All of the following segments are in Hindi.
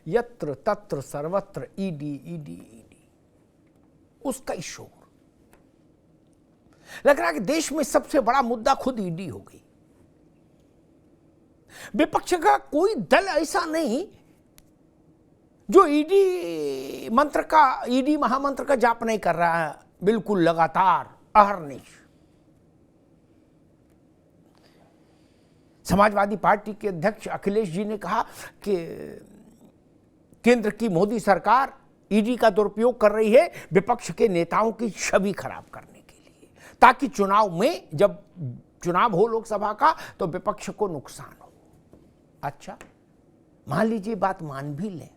यत्र तत्र सर्वत्र ईडी ईडी ईडी, उसका ही शोर। लग रहा है कि देश में सबसे बड़ा मुद्दा खुद ईडी हो गई। विपक्ष का कोई दल ऐसा नहीं जो ईडी महामंत्र का जाप नहीं कर रहा है, बिल्कुल लगातार अहरनिश। समाजवादी पार्टी के अध्यक्ष अखिलेश जी ने कहा कि केंद्र की मोदी सरकार ईडी का दुरुपयोग कर रही है विपक्ष के नेताओं की छवि खराब करने के लिए, ताकि चुनाव में, जब चुनाव हो लोकसभा का, तो विपक्ष को नुकसान हो। अच्छा, मान लीजिए बात मान भी लें,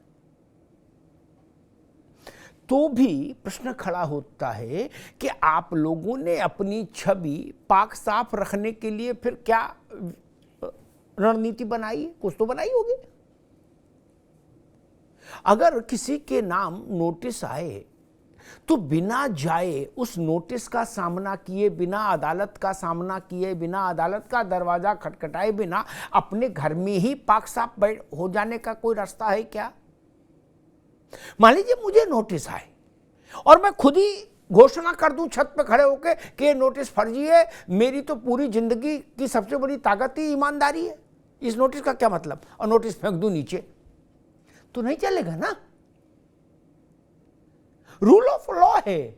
तो भी प्रश्न खड़ा होता है कि आप लोगों ने अपनी छवि पाक साफ रखने के लिए फिर क्या रणनीति बनाई? कुछ तो बनाई होगी। अगर किसी के नाम नोटिस आए तो बिना जाए, उस नोटिस का सामना किए बिना, अदालत का सामना किए बिना, अदालत का दरवाजा खटखटाए बिना अपने घर में ही पाक साफ हो जाने का कोई रास्ता है क्या? मान लीजिए मुझे नोटिस आए और मैं खुद ही घोषणा कर दूं छत पे खड़े होकर कि ये नोटिस फर्जी है, मेरी तो पूरी जिंदगी की सबसे बड़ी ताकत ही ईमानदारी है, इस नोटिस का क्या मतलब, और नोटिस फेंक दूं नीचे, तो नहीं चलेगा ना। रूल ऑफ लॉ है।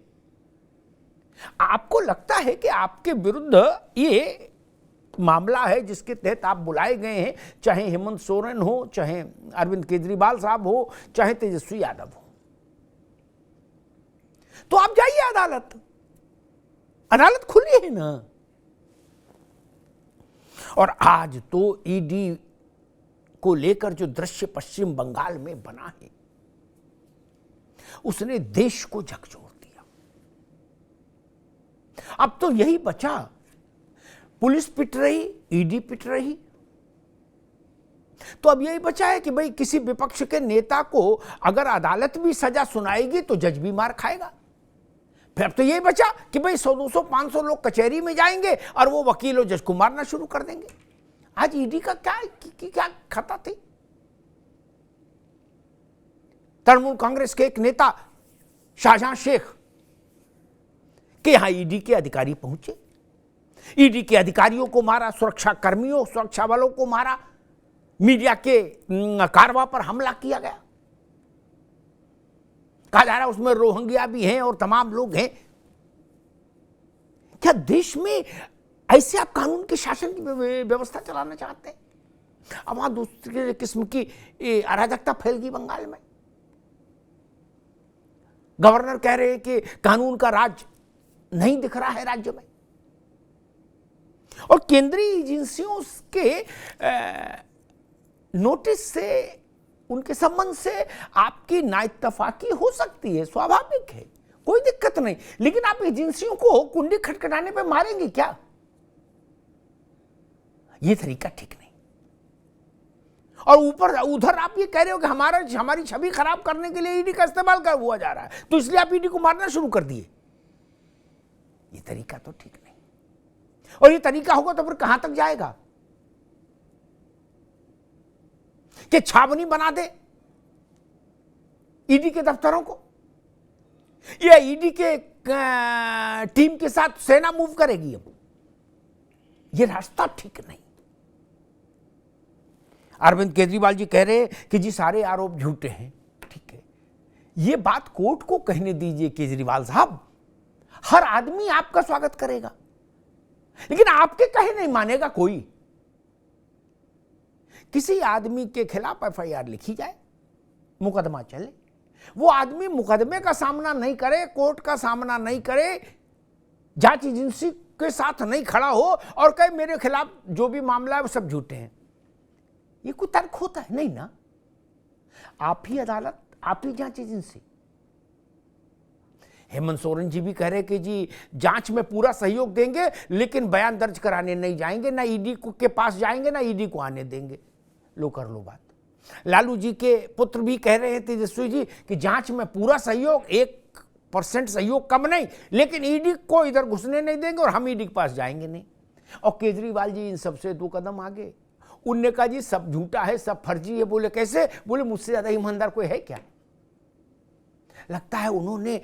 आपको लगता है कि आपके विरुद्ध ये मामला है जिसके तहत आप बुलाए गए हैं, चाहे हेमंत सोरेन हो, चाहे अरविंद केजरीवाल साहब हो, चाहे तेजस्वी यादव हो, तो आप जाइए अदालत। अदालत खुली है ना। और आज तो ईडी को लेकर जो दृश्य पश्चिम बंगाल में बना है, उसने देश को झकझोर दिया। अब तो यही बचा, पुलिस पिट रही, ईडी पिट रही, तो अब यही बचा है कि भाई किसी विपक्ष के नेता को अगर अदालत भी सजा सुनाएगी तो जज भी मार खाएगा। फिर अब तो यही बचा कि भाई 100, 200, 500 लोग कचहरी में जाएंगे और वो वकील और जज को मारना शुरू कर देंगे। आज ईडी का क्या खता थी? तृणमूल कांग्रेस के एक नेता शाहजहां शेख के यहां ईडी के अधिकारी पहुंचे, ईडी के अधिकारियों को मारा, सुरक्षा कर्मियों, सुरक्षा बलों को मारा, मीडिया के कारवा पर हमला किया गया। कहा जा रहा है उसमें रोहिंग्या भी हैं और तमाम लोग हैं। क्या देश में ऐसे आप कानून के शासन की व्यवस्था चलाना चाहते हैं? अब वहां दूसरी किस्म की अराजकता फैल गई बंगाल में। गवर्नर कह रहे हैं कि कानून का राज नहीं दिख रहा है राज्य में, और केंद्रीय एजेंसियों के नोटिस से, उनके संबंध से आपकी नाइत्तफाकी हो सकती है, स्वाभाविक है, कोई दिक्कत नहीं, लेकिन आप एजेंसियों को कुंडी खटखटाने पे मारेंगे क्या? यह तरीका ठीक नहीं। और ऊपर उधर आप ये कह रहे हो कि हमारी छवि खराब करने के लिए ईडी का इस्तेमाल कर हुआ जा रहा है, तो इसलिए आप ईडी को मारना शुरू कर दिए। ये तरीका तो ठीक नहीं, और ये तरीका होगा तो फिर कहां तक जाएगा? कि छावनी बना दे ईडी के दफ्तरों को, या ईडी के टीम के साथ सेना मूव करेगी? अब ये रास्ता ठीक नहीं। अरविंद केजरीवाल जी कह रहे हैं कि जी सारे आरोप झूठे हैं। ठीक है, ये बात कोर्ट को कहने दीजिए केजरीवाल साहब, हर आदमी आपका स्वागत करेगा, लेकिन आपके कहे नहीं मानेगा कोई। किसी आदमी के खिलाफ एफआईआर लिखी जाए, मुकदमा चले, वो आदमी मुकदमे का सामना नहीं करे, कोर्ट का सामना नहीं करे, जांच एजेंसी के साथ नहीं खड़ा हो और कहे मेरे खिलाफ जो भी मामला है वो सब झूठे हैं, ये कोई तर्क होता है? नहीं ना। आप ही अदालत, आप ही जांच एजेंसी। हेमंत सोरेन जी भी कह रहे कि जी जांच में पूरा सहयोग देंगे, लेकिन बयान दर्ज कराने नहीं जाएंगे, ना ईडी के पास जाएंगे, ना ईडी को आने देंगे। लो कर लो बात। लालू जी के पुत्र भी कह रहे हैं तेजस्वी जी कि जांच में पूरा सहयोग, 1% सहयोग कम नहीं, लेकिन ईडी को इधर घुसने नहीं देंगे और हम ईडी के पास जाएंगे नहीं। और केजरीवाल जी इन सबसे 2 कदम आगे, उनने कहा जी सब झूठा है, सब फर्जी है। बोले कैसे? बोले मुझसे ज्यादा ईमानदार कोई है क्या? लगता है उन्होंने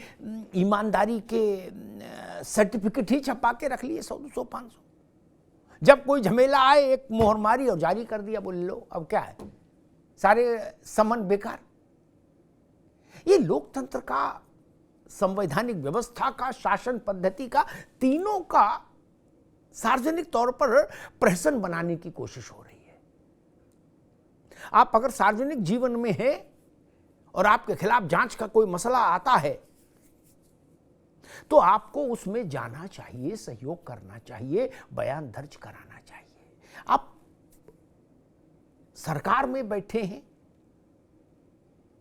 ईमानदारी के सर्टिफिकेट ही छपा के रख लिए 100, 200, 500। जब कोई झमेला आए एक मोहर मारी और जारी कर दिया, बोले लो अब क्या है, सारे समन बेकार। ये लोकतंत्र का, संवैधानिक व्यवस्था का, शासन पद्धति का, तीनों का सार्वजनिक तौर पर प्रहसन बनाने की कोशिश हो रही है। आप अगर सार्वजनिक जीवन में हैं और आपके खिलाफ जांच का कोई मसला आता है तो आपको उसमें जाना चाहिए, सहयोग करना चाहिए, बयान दर्ज कराना चाहिए। आप सरकार में बैठे हैं,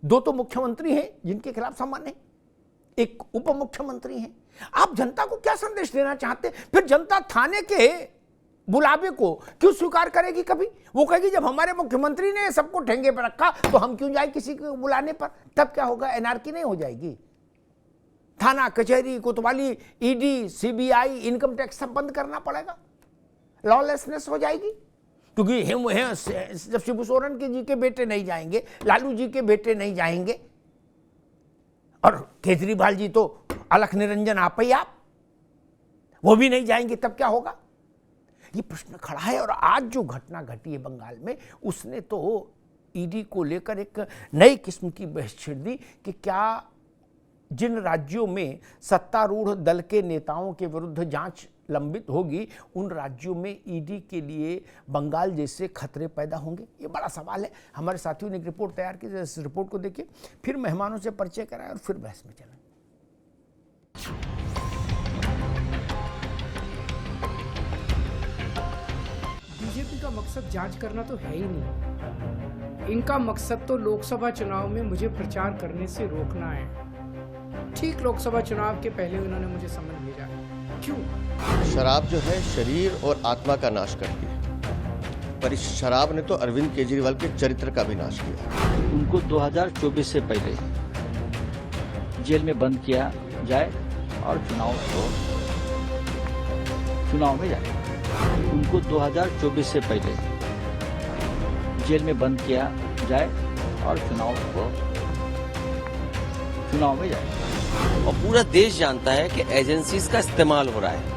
2 तो मुख्यमंत्री हैं जिनके खिलाफ सम्मान है, एक उप मुख्यमंत्री हैं। आप जनता को क्या संदेश देना चाहते? फिर जनता थाने के बुलावे को क्यों स्वीकार करेगी? कभी वो कहेगी जब हमारे मुख्यमंत्री ने सबको ठेंगे पर रखा तो हम क्यों जाए किसी को बुलाने पर? तब क्या होगा? एनआरकी नहीं हो जाएगी? थाना, कचहरी, कोतवाली, ईडी, सीबीआई, इनकम टैक्स सब बंद करना पड़ेगा, लॉलेसनेस हो जाएगी। क्योंकि जब शिबू सोरेन के जी के बेटे नहीं जाएंगे, लालू जी के बेटे नहीं जाएंगे और केजरीवाल जी तो अलख निरंजन आप ही आप, वो भी नहीं जाएंगे, तब क्या होगा? ये प्रश्न खड़ा है। और आज जो घटना घटी है बंगाल में, उसने तो ईडी को लेकर एक नई किस्म की बहस छेड़ दी कि क्या जिन राज्यों में सत्तारूढ़ दल के नेताओं के विरुद्ध जांच लंबित होगी, उन राज्यों में ईडी के लिए बंगाल जैसे खतरे पैदा होंगे? ये बड़ा सवाल है। हमारे साथियों ने एक रिपोर्ट तैयार की, इस रिपोर्ट को देखिए, फिर मेहमानों से परिचय कराएं और फिर बहस में चलें। बीजेपी का मकसद जांच करना तो है ही नहीं। इनका मकसद तो लोकसभा चुनाव में मुझे प्रचार करने से रोकना है। ठीक लोकसभा चुनाव के पहले उन्होंने मुझे समन भेजा है। क्यों? शराब जो है शरीर और आत्मा का नाश करती है, पर इस शराब ने तो अरविंद केजरीवाल के चरित्र का भी नाश किया। उनको 2024 से पहले जेल में बंद किया जाए और चुनाव में जाए। उनको 2024 से पहले जेल में बंद किया जाए और चुनाव में जाए। और पूरा देश जानता है कि एजेंसीज का इस्तेमाल हो रहा है।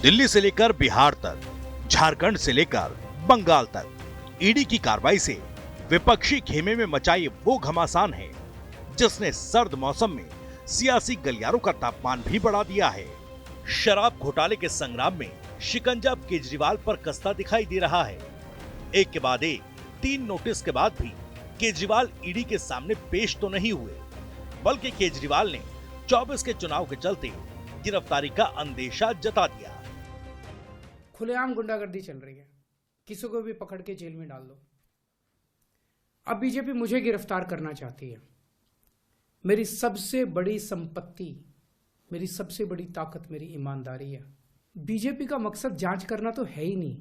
दिल्ली से लेकर बिहार तक, झारखंड से लेकर बंगाल तक, ईडी की कार्रवाई से विपक्षी खेमे में मचाई वो घमासान है जिसने सर्द मौसम में सियासी गलियारों का तापमान भी बढ़ा दिया है। शराब घोटाले के संग्राम में शिकंजा केजरीवाल पर कसता दिखाई दे रहा है। एक के बाद एक 3 नोटिस के बाद भी केजरीवाल ईडी के सामने पेश तो नहीं हुए, बल्कि केजरीवाल ने 24 के चुनाव के चलते गिरफ्तारी का अंदेशा जता दिया। खुलेआम गुंडागर्दी चल रही है, किसी को भी पकड़ के जेल में डाल दो। अब बीजेपी मुझे गिरफ्तार करना चाहती है। मेरी सबसे बड़ी संपत्ति, मेरी सबसे बड़ी ताकत मेरी ईमानदारी है। बीजेपी का मकसद जांच करना तो है ही नहीं।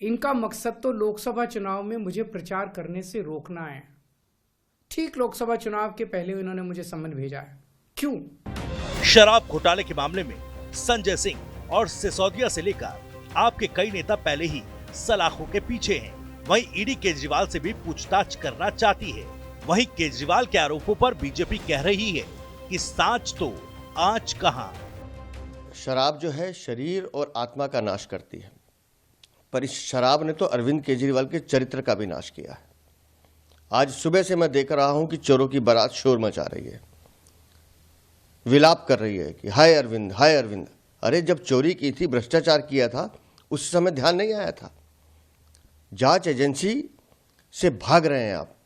इनका मकसद तो लोकसभा चुनाव में मुझे प्रचार करने से रोकना है। ठीक लोकसभा चुनाव के पहले उन्होंने मुझे समन भेजा है। क्यों? शराब घोटाले के मामले में संजय सिंह और सिसोदिया से लेकर आपके कई नेता पहले ही सलाखों के पीछे हैं। वहीं ईडी केजरीवाल से भी पूछताछ करना चाहती है। वहीं केजरीवाल के आरोपों पर बीजेपी कह रही है कि सांच तो आंच कहां। शराब जो है शरीर और आत्मा का नाश करती है, पर इस शराब ने तो अरविंद केजरीवाल के चरित्र का भी नाश किया है। आज सुबह से मैं देख रहा हूं कि चोरों की बारात शोर मचा रही है, विलाप कर रही है कि हाय अरविंद, हाय अरविंद। अरे जब चोरी की थी, भ्रष्टाचार किया था, उस समय ध्यान नहीं आया था। जांच एजेंसी से भाग रहे हैं आप।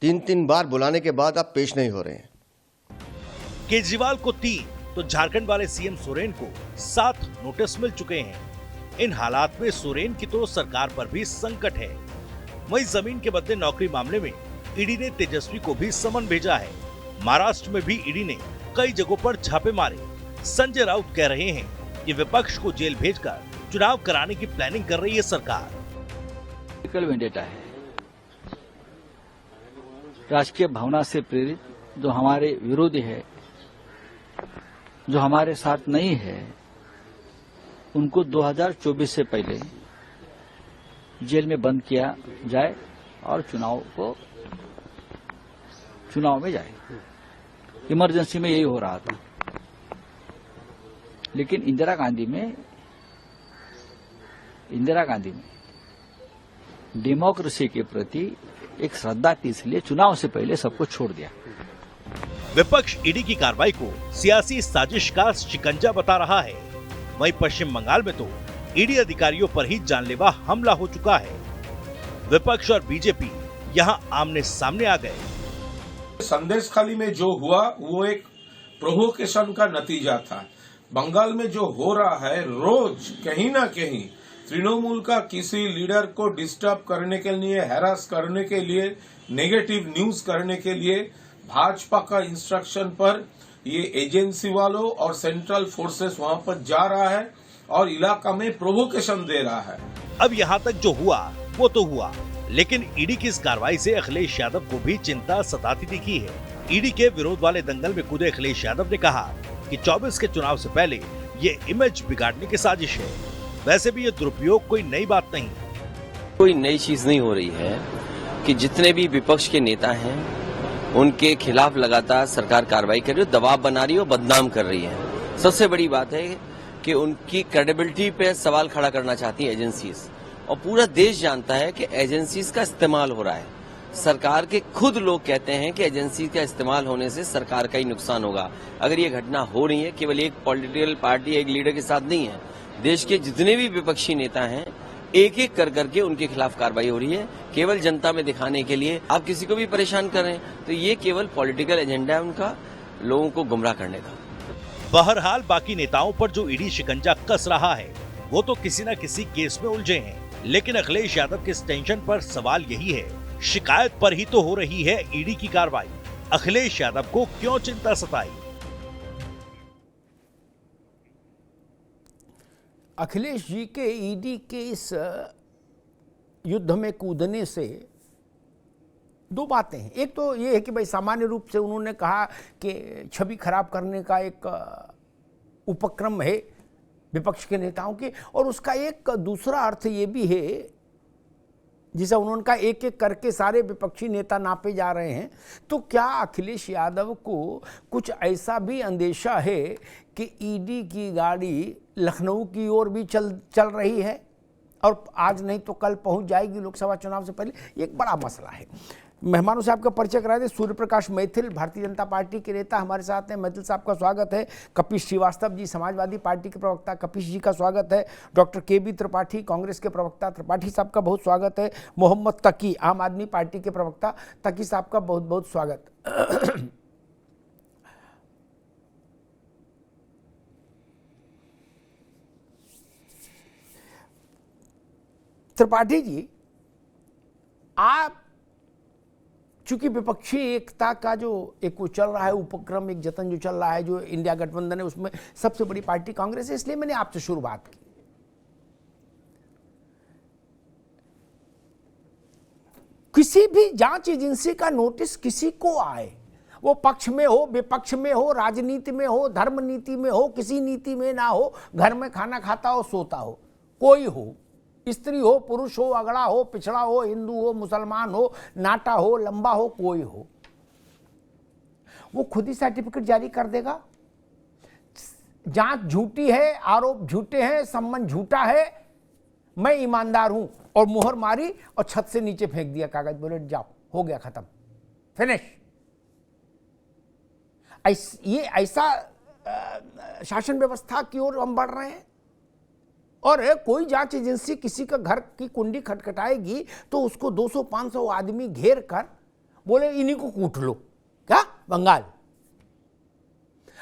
3 बार बुलाने के बाद आप पेश नहीं हो रहे हैं। केजरीवाल को 3 तो झारखंड वाले सीएम सोरेन को 7 नोटिस मिल चुके हैं। इन हालात में सोरेन की तो सरकार पर भी संकट है। वहीं जमीन के बदले नौकरी मामले में ईडी ने तेजस्वी को भी समन भेजा है। महाराष्ट्र में भी ईडी ने कई जगहों पर छापे मारे। संजय राउत कह रहे हैं कि विपक्ष को जेल भेजकर चुनाव कराने की प्लानिंग कर रही है सरकार। वेंडेटा है, राजकीय भावना से प्रेरित, जो हमारे विरोधी है, जो हमारे साथ नहीं है, उनको 2024 से पहले जेल में बंद किया जाए और चुनाव में जाए। इमरजेंसी में यही हो रहा था, लेकिन इंदिरा गांधी में डेमोक्रेसी के प्रति एक श्रद्धा थी, इसलिए चुनाव से पहले सबको छोड़ दिया। विपक्ष ईडी की कार्रवाई को सियासी साजिश का शिकंजा बता रहा है। वहीं पश्चिम बंगाल में तो ईडी अधिकारियों पर ही जानलेवा हमला हो चुका है। विपक्ष और बीजेपी यहां आमने सामने आ गए। संदेशखाली में जो हुआ वो एक प्रोवोकेशन का नतीजा था। बंगाल में जो हो रहा है, रोज कहीं ना कहीं तृणमूल का किसी लीडर को डिस्टर्ब करने के लिए, हैरास करने के लिए, नेगेटिव न्यूज करने के लिए भाजपा का इंस्ट्रक्शन पर ये एजेंसी वालों और सेंट्रल फोर्सेस वहां पर जा रहा है और इलाका में प्रोवोकेशन दे रहा है। अब यहाँ तक जो हुआ वो तो हुआ, लेकिन ईडी की इस कार्रवाई से अखिलेश यादव को भी चिंता सताती दिखी है। ईडी के विरोध वाले दंगल में कूदे अखिलेश यादव ने कहा कि 24 के चुनाव से पहले ये इमेज बिगाड़ने की साजिश है। वैसे भी ये दुरुपयोग कोई नई बात नहीं, कोई नई चीज नहीं हो रही है कि जितने भी विपक्ष के नेता हैं उनके खिलाफ लगातार सरकार कार्रवाई कर रही है, दबाव बना रही है और बदनाम कर रही है। सबसे बड़ी बात है कि उनकी क्रेडिबिलिटी पे सवाल खड़ा करना चाहती है एजेंसीज, और पूरा देश जानता है कि एजेंसीज का इस्तेमाल हो रहा है। सरकार के खुद लोग कहते हैं कि एजेंसी का इस्तेमाल होने से सरकार का ही नुकसान होगा। अगर ये घटना हो रही है केवल एक पॉलिटिकल पार्टी, एक लीडर के साथ नहीं है, देश के जितने भी विपक्षी नेता हैं एक एक कर करके उनके खिलाफ कार्रवाई हो रही है, केवल जनता में दिखाने के लिए। आप किसी को भी परेशान कर रहे हैं तो ये केवल पॉलिटिकल एजेंडा है उनका, लोगों को गुमराह करने का। बहरहाल बाकी नेताओं पर जो ईडी शिकंजा कस रहा है वो तो किसी न किसी केस में उलझे हैं, लेकिन अखिलेश यादव के इस टेंशन पर सवाल यही है, शिकायत पर ही तो हो रही है ईडी की कार्रवाई, अखिलेश यादव को क्यों चिंता सताई? अखिलेश जी के ईडी के इस युद्ध में कूदने से दो बातें हैं। एक तो ये है कि भाई सामान्य रूप से उन्होंने कहा कि छवि खराब करने का एक उपक्रम है विपक्ष के नेताओं की, और उसका एक दूसरा अर्थ ये भी है जिसे उन्होंने कहा एक एक करके सारे विपक्षी नेता नापे जा रहे हैं। तो क्या अखिलेश यादव को कुछ ऐसा भी अंदेशा है कि ईडी की गाड़ी लखनऊ की ओर भी चल रही है और आज नहीं तो कल पहुंच जाएगी लोकसभा चुनाव से पहले? एक बड़ा मसला है। मेहमानों से आपका परिचय करा दें। सूर्य प्रकाश मैथिल भारतीय जनता पार्टी के नेता हमारे साथ हैं। मैथिल साहब का स्वागत है। कपिश श्रीवास्तव जी समाजवादी पार्टी के प्रवक्ता, कपिश जी का स्वागत है। डॉक्टर KB त्रिपाठी कांग्रेस के प्रवक्ता, त्रिपाठी साहब का बहुत स्वागत है। मोहम्मद तकी आम आदमी पार्टी के प्रवक्ता, तकी साहब का बहुत बहुत स्वागत। त्रिपाठी जी, आप चूंकि विपक्षी एकता का जो एक वो चल रहा है उपक्रम, एक जतन जो चल रहा है, जो इंडिया गठबंधन है, उसमें सबसे बड़ी पार्टी कांग्रेस है, इसलिए मैंने आपसे शुरुआत की। किसी भी जांच एजेंसी का नोटिस किसी को आए, वो पक्ष में हो, विपक्ष में हो, राजनीति में हो, धर्म नीति में हो, किसी नीति में ना हो, घर में खाना खाता हो, सोता हो, कोई हो, स्त्री हो, पुरुष हो, अगड़ा हो, पिछड़ा हो, हिंदू हो, मुसलमान हो, नाटा हो, लंबा हो, कोई हो, वो खुद ही सर्टिफिकेट जारी कर देगा। जांच झूठी है, आरोप झूठे हैं, संबंध झूठा है, मैं ईमानदार हूं, और मुहर मारी और छत से नीचे फेंक दिया कागज, बोले जाओ, हो गया, खत्म, फिनिश। ये ऐसा शासन व्यवस्था की ओर हम बढ़ रहे हैं। और कोई जांच एजेंसी किसी का घर की कुंडी खटखटाएगी तो उसको 200-500 आदमी घेर कर बोले इन्हीं को कूट लो। क्या बंगाल?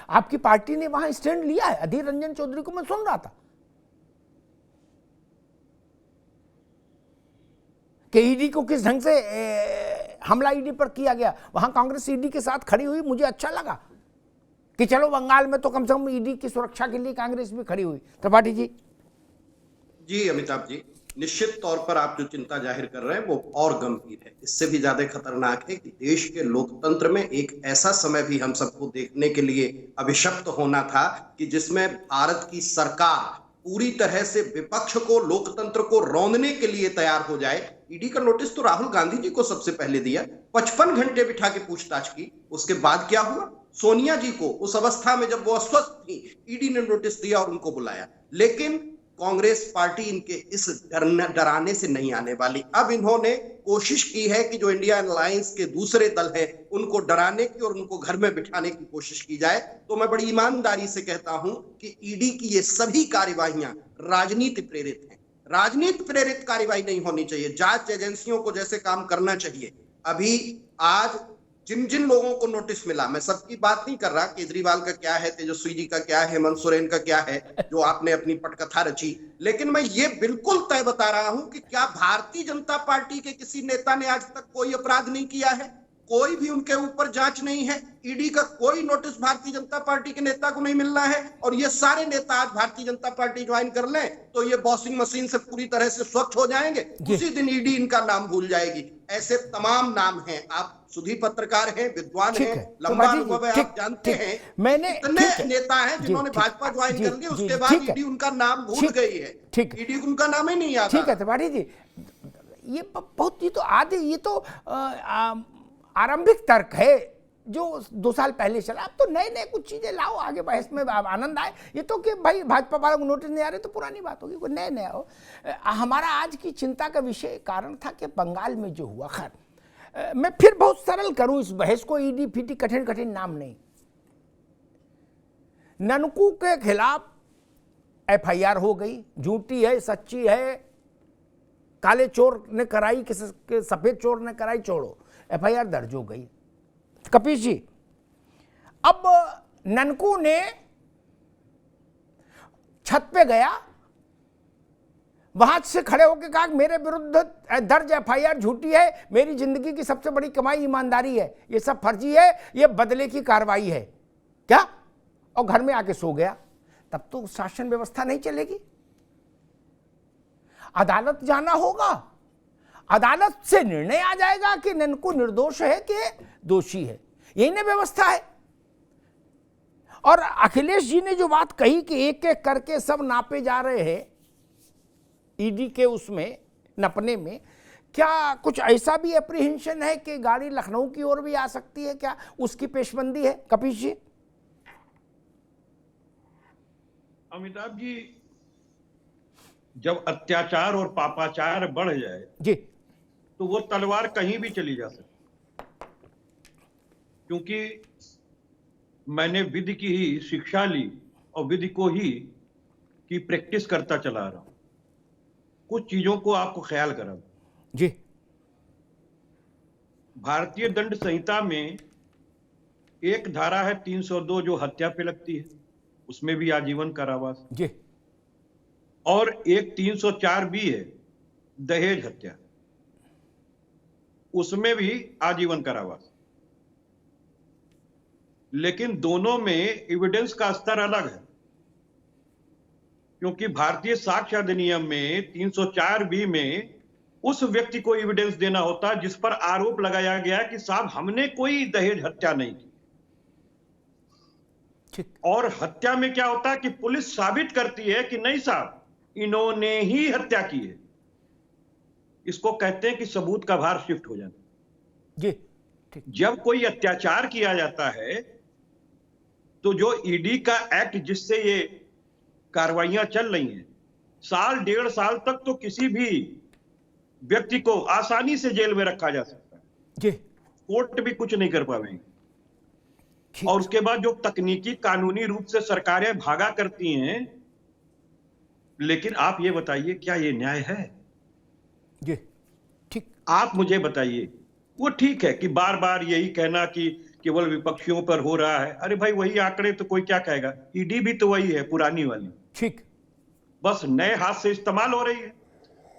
आपकी पार्टी ने वहां स्टैंड लिया है। अधीर रंजन चौधरी को मैं सुन रहा था कि ईडी को किस ढंग से हमला ईडी पर किया गया। वहां कांग्रेस ईडी के साथ खड़ी हुई, मुझे अच्छा लगा कि चलो बंगाल में तो कम से कम ईडी की सुरक्षा के लिए कांग्रेस भी खड़ी हुई। त्रिपाठी जी। अमिताभ जी, निश्चित तौर पर आप जो चिंता जाहिर कर रहे हैं वो और गंभीर है। इससे भी ज्यादा खतरनाक है कि देश के लोकतंत्र में एक ऐसा समय भी हम सबको देखने के लिए अभिशप्त होना था कि जिसमें भारत की सरकार पूरी तरह से विपक्ष को, लोकतंत्र को रौंदने के लिए तैयार हो जाए। ईडी का नोटिस तो राहुल गांधी जी को सबसे पहले दिया, 55 घंटे बिठा के पूछताछ की। उसके बाद क्या हुआ? सोनिया जी को उस अवस्था में जब वो अस्वस्थ थी, ईडी ने नोटिस दिया और उनको बुलाया। लेकिन कांग्रेस पार्टी इनके इस डराने से नहीं आने वाली। अब इन्होंने कोशिश की है कि जो इंडिया अलायंस के दूसरे दल हैं उनको डराने की और उनको घर में बिठाने की कोशिश की जाए। तो मैं बड़ी ईमानदारी से कहता हूं कि ईडी की ये सभी कार्यवाहियां राजनीति प्रेरित हैं। राजनीति प्रेरित कार्यवाही नहीं होनी चाहिए। जांच एजेंसियों को जैसे काम करना चाहिए। अभी आज जिन जिन लोगों को नोटिस मिला, मैं सबकी बात नहीं कर रहा, केजरीवाल का क्या है, तेजस्वी जी का क्या है, हेमंत सोरेन का क्या है, जो आपने अपनी पटकथा रची, लेकिन मैं ये बिल्कुल तय बता रहा हूं कि क्या भारतीय जनता पार्टी के किसी नेता ने आज तक कोई अपराध नहीं किया है? कोई भी उनके ऊपर जांच नहीं है। ईडी का कोई नोटिस भारतीय जनता पार्टी के नेता को नहीं मिलना है। और ये सारे नेता आज भारतीय जनता पार्टी ज्वाइन कर लें तो ये वॉशिंग मशीन से पूरी तरह से स्वच्छ हो जाएंगे। उसी दिन ईडी इनका नाम भूल जाएगी। ऐसे तमाम नाम हैं। आप सुधी पत्रकार हैं, विद्वान हैं, लंबा अनुभव है, आप जानते हैं। मैंने इतने नेता हैं जिन्होंने भाजपा ज्वाइन कर ली, उसके बाद ईडी उनका नाम भूल गई है। ईडी उनका नाम ही नहीं याद। ठीक है तिवारी जी, ये बहुत, ये तो आधे, ये तो आरंभिक तर्क है जो 2 साल पहले चला। अब तो नए नए कुछ चीजें लाओ आगे, बहस में आनंद आए। ये तो कि भाई भाजपा वालों को नोटिस नहीं आ रहे तो पुरानी बात होगी, कोई नए नया हो। हमारा आज की चिंता का विषय कारण था कि बंगाल में जो हुआ, खैर मैं फिर बहुत सरल करूं इस बहस को, ईडी फीडी कठिन कठिन नाम नहीं। ननकू के खिलाफ एफआईआर हो गई, झूठी है सच्ची है, काले चोर ने कराई कि सफेद चोर ने कराई, छोड़ो, एफआईआर दर्ज हो गई। कपीश जी, अब ननकू ने छत पे गया, वहां से खड़े होकर कहा मेरे विरुद्ध दर्ज एफआईआर झूठी है, मेरी जिंदगी की सबसे बड़ी कमाई ईमानदारी है, ये सब फर्जी है, ये बदले की कार्रवाई है क्या, और घर में आके सो गया। तब तो शासन व्यवस्था नहीं चलेगी। अदालत जाना होगा, अदालत से निर्णय आ जाएगा कि ननकू निर्दोष है कि दोषी है। यही ना व्यवस्था है। और अखिलेश जी ने जो बात कही कि एक एक करके सब नापे जा रहे हैं ईडी के उसमें नपने में, क्या कुछ ऐसा भी एप्रीहेंशन है कि गाड़ी लखनऊ की ओर भी आ सकती है? क्या उसकी पेशबंदी है कपीश जी? अमिताभ जी, जब अत्याचार और पापाचार बढ़ जाए जी, तो वो तलवार कहीं भी चली जा सकती। क्योंकि मैंने विधि की ही शिक्षा ली और विधि को ही की प्रैक्टिस करता चला रहा हूं। कुछ चीजों को आपको ख्याल करा जी। भारतीय दंड संहिता में एक धारा है 302 जो हत्या पे लगती है, उसमें भी आजीवन कारावास जी। और एक 304 भी है दहेज हत्या, उसमें भी आजीवन कारावास। लेकिन दोनों में एविडेंस का स्तर अलग है, क्योंकि भारतीय साक्ष्य अधिनियम में 304 बी में उस व्यक्ति को एविडेंस देना होता है जिस पर आरोप लगाया गया कि साहब हमने कोई दहेज हत्या नहीं की। और हत्या में क्या होता है कि पुलिस साबित करती है कि नहीं साहब इन्होंने ही हत्या की है। इसको कहते हैं कि सबूत का भार शिफ्ट हो जाता जी। जब कोई अत्याचार किया जाता है तो जो ईडी का एक्ट जिससे ये कार्रवाइयां चल रही हैं, 1.5 साल तक तो किसी भी व्यक्ति को आसानी से जेल में रखा जा सकता है जी। कोर्ट भी कुछ नहीं कर पाएंगे। और उसके बाद जो तकनीकी कानूनी रूप से सरकारें भागा करती हैं, लेकिन आप ये बताइए क्या ये न्याय है? जी ठीक। आप मुझे बताइए। वो ठीक है कि बार बार यही कहना कि केवल विपक्षियों पर हो रहा है। अरे भाई वही आंकड़े तो कोई क्या कहेगा, ईडी भी तो वही है पुरानी वाली, ठीक, बस नए हाथ से इस्तेमाल हो रही है।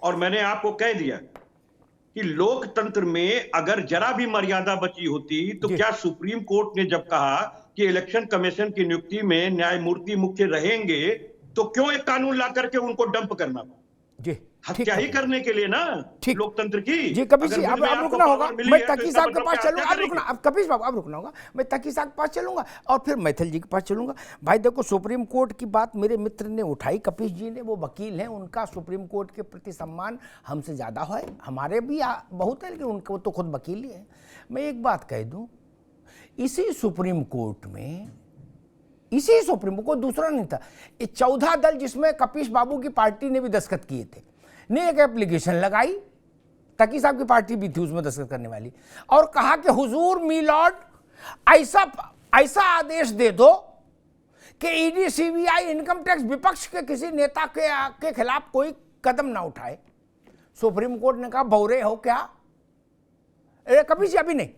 और मैंने आपको कह दिया कि लोकतंत्र में अगर जरा भी मर्यादा बची होती तो क्या सुप्रीम कोर्ट ने जब कहा कि इलेक्शन कमीशन की नियुक्ति में न्यायमूर्ति मुख्य रहेंगे तो क्यों एक कानून ला करके उनको डंप करना? जी। हत्या ही करने के लिए ना, ठीक। लोकतंत्र की। जी कपिश जी, अगर अब विधि में आपको रुकना होगा, पावर मिली मैं है, तो तकी इसका साहब के मतलब पास क्या चलूंगा, हत्या अब रुकना, करेंगे? अब कपिश बाबू अब रुकना होगा, मैं तकी साहब के पास चलूंगा और फिर मैथिल जी के पास चलूंगा। भाई देखो, सुप्रीम कोर्ट की बात मेरे मित्र ने उठाई, कपिश जी ने, वो वकील हैं, उनका सुप्रीम कोर्ट के प्रति सम्मान हमसे ज़्यादा है, हमारे भी बहुत है, लेकिन उनको तो खुद वकील ही है। मैं एक बात कह दूं, इसी सुप्रीम कोर्ट में, इसी सुप्रीम कोर्ट दूसरा नहीं था, ये 14 दल जिसमें कपिश बाबू की पार्टी ने भी दस्तखत किए थे, ने एक एप्लीकेशन लगाई, तकी साहब की पार्टी भी थी उसमें दस्तखत करने वाली, और कहा कि हुजूर मी लॉर्ड, ऐसा आदेश दे दो कि ईडी सीबीआई इनकम टैक्स विपक्ष के किसी नेता के खिलाफ कोई कदम ना उठाए। सुप्रीम कोर्ट ने कहा भौरे हो क्या? कभी जी अभी नहीं,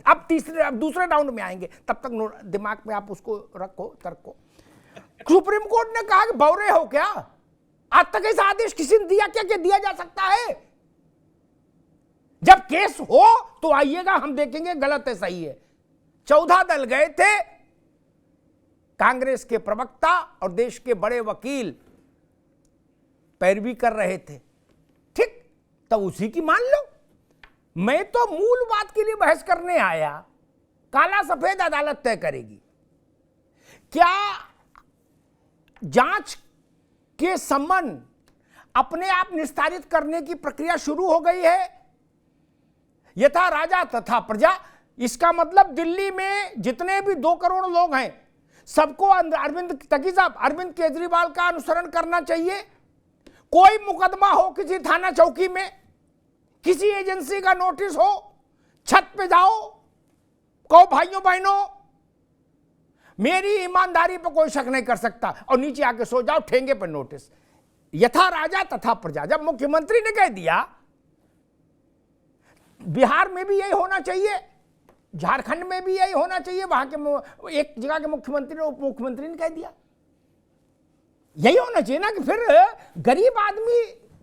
अब दूसरे राउंड में आएंगे, तब तक दिमाग में आप उसको रखो, तर्क को। सुप्रीम कोर्ट ने कहा कि भौरे हो क्या? आज तक ऐसा आदेश किसी ने दिया क्या दिया जा सकता है? जब केस हो तो आइएगा, हम देखेंगे गलत है सही है। 14 दल गए थे, कांग्रेस के प्रवक्ता और देश के बड़े वकील पैरवी कर रहे थे, ठीक, तो उसी की मान लो। मैं तो मूल बात के लिए बहस करने आया, काला सफेद अदालत तय करेगी। क्या जांच के सम्मन अपने आप निस्तारित करने की प्रक्रिया शुरू हो गई है? यथा राजा तथा प्रजा, इसका मतलब दिल्ली में जितने भी 2 करोड़ लोग हैं, सबको अरविंद केजरीवाल का अनुसरण करना चाहिए। कोई मुकदमा हो किसी थाना चौकी में, किसी एजेंसी का नोटिस हो, छत पे जाओ, कहो भाइयों बहनों मेरी ईमानदारी पर कोई शक नहीं कर सकता, और नीचे आके सो जाओ, ठेंगे पर नोटिस। यथा राजा तथा प्रजा, जब मुख्यमंत्री ने कह दिया, बिहार में भी यही होना चाहिए, झारखंड में भी यही होना चाहिए, वहां के एक जगह के मुख्यमंत्री ने, उप मुख्यमंत्री ने कह दिया, यही होना चाहिए ना, कि फिर गरीब आदमी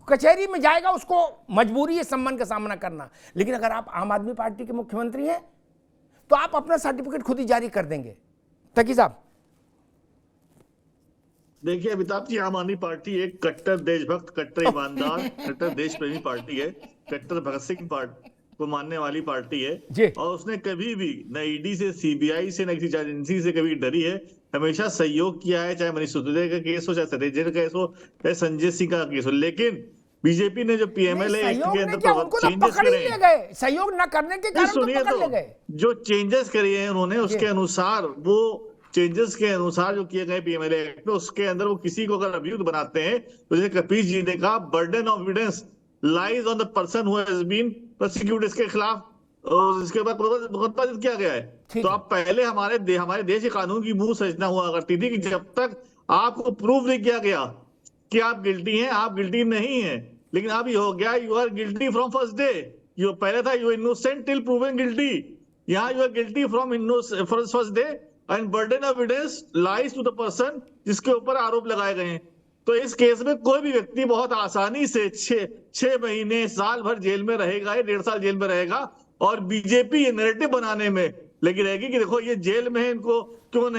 कचहरी में जाएगा, उसको मजबूरी है सम्मान का सामना करना। लेकिन अगर आप आम आदमी पार्टी के मुख्यमंत्री हैं तो आप अपना सर्टिफिकेट खुद ही जारी कर देंगे। तकी साहब देखिए अमिताभ जी, आम आदमी पार्टी एक कट्टर देशभक्त, कट्टर ईमानदार, कट्टर देश प्रेमी पार्टी है, कट्टर भगत सिंह को मानने वाली पार्टी है, और उसने कभी भी न ईडी से, सीबीआई से, न किसी एजेंसी से कभी डरी है, हमेशा सहयोग किया है, चाहे मनीष सिसोदिया का केस हो, चाहे सतेंद्र का केस हो, चाहे संजय सिंह का केस हो। लेकिन बीजेपी ने जो पीएमएलए एक्ट के अंदर चेंजेस करे, सहयोग न करने के कारण सुनिए तो, जो चेंजेस करे हैं उन्होंने, उसके अनुसार, वो चेंजेस के अनुसार जो किए गए पीएमएलए एक्ट में, उसके अंदर वो किसी को अगर अभियुक्त बनाते हैं, तो जैसे कपिश जी ने कहा, burden of evidence lies on the person who has been prosecuted, इसके खिलाफ और इसके बाद मुकदमा किया गया है। तो आप पहले हमारे देश के कानून की मुंह सजना हुआ करती थी कि जब तक आपको प्रूव नहीं किया गया कि आप गिल्टी हैं, आप गिल्टी नहीं हैं। लेकिन अब ये हो गया, you are guilty from first day. यो पहले था, you innocent till proven guilty, यहाँ you are guilty from first day, and burden of evidence lies to the person जिसके ऊपर आरोप लगाए गए हैं। तो इस केस में कोई भी व्यक्ति बहुत आसानी से 6 महीने, साल भर जेल में रहेगा, या 1.5 साल जेल में रहेगा, और बीजेपी ये नैरेटिव बनाने में लगी रहेगी कि देखो ये जेल में है, इनको क्यों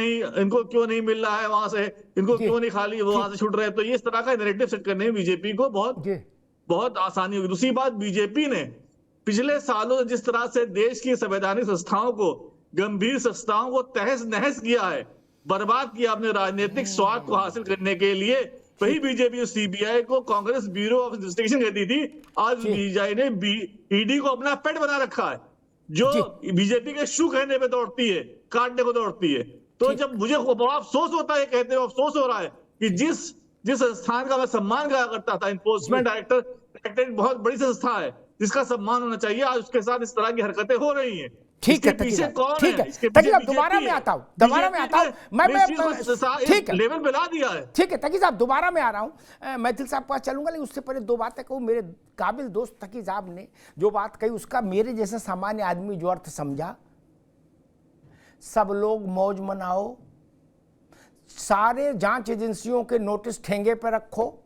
नहीं मिल रहा है वहां से, इनको क्यों नहीं खाली वहां से छूट रहे हैं। तो इस तरह का नैरेटिव सेट करने में बीजेपी को बहुत आसानी होगी। दूसरी बात, बीजेपी ने पिछले सालों जिस तरह से देश की संवैधानिक संस्थाओं को, गंभीर संस्थाओं को तहस नहस किया है, बर्बाद किया अपने राजनीतिक स्वार्थ को हासिल करने के लिए, वही बीजेपी सीबीआई को कांग्रेस ब्यूरो ऑफ इन्वेस्टिगेशन कहती थी, आज बीजेपी ने ईडी को अपना पेट बना रखा है, जो बीजेपी के शू कहने पे दौड़ती है, काटने को दौड़ती है। तो जब मुझे बड़ा अफसोस होता है, कहते हुए अफसोस हो रहा है कि जिस संस्थान का मैं सम्मान करा करता था, इन्फोर्समेंट डायरेक्टर बहुत बड़ी संस्था है जिसका सम्मान होना चाहिए, आज उसके साथ इस तरह की हरकतें हो रही हैं। ठीक है, पीछे कौन ठीक है, दोबारा में आता हूं, मैं ठीक है, लेवल मिला दिया है। ठीक है तकी साहब, दोबारा मैं आ रहा हूं, मैथिल साहब पास चलूंगा, लेकिन उससे पहले 2 बातें कहूं। मेरे काबिल दोस्त तकी साहब ने जो बात कही, उसका मेरे जैसे सामान्य आदमी जो अर्थ समझा, सब लोग मौज मनाओ, सारे जांच एजेंसियों के नोटिस ठेंगे पे रखो,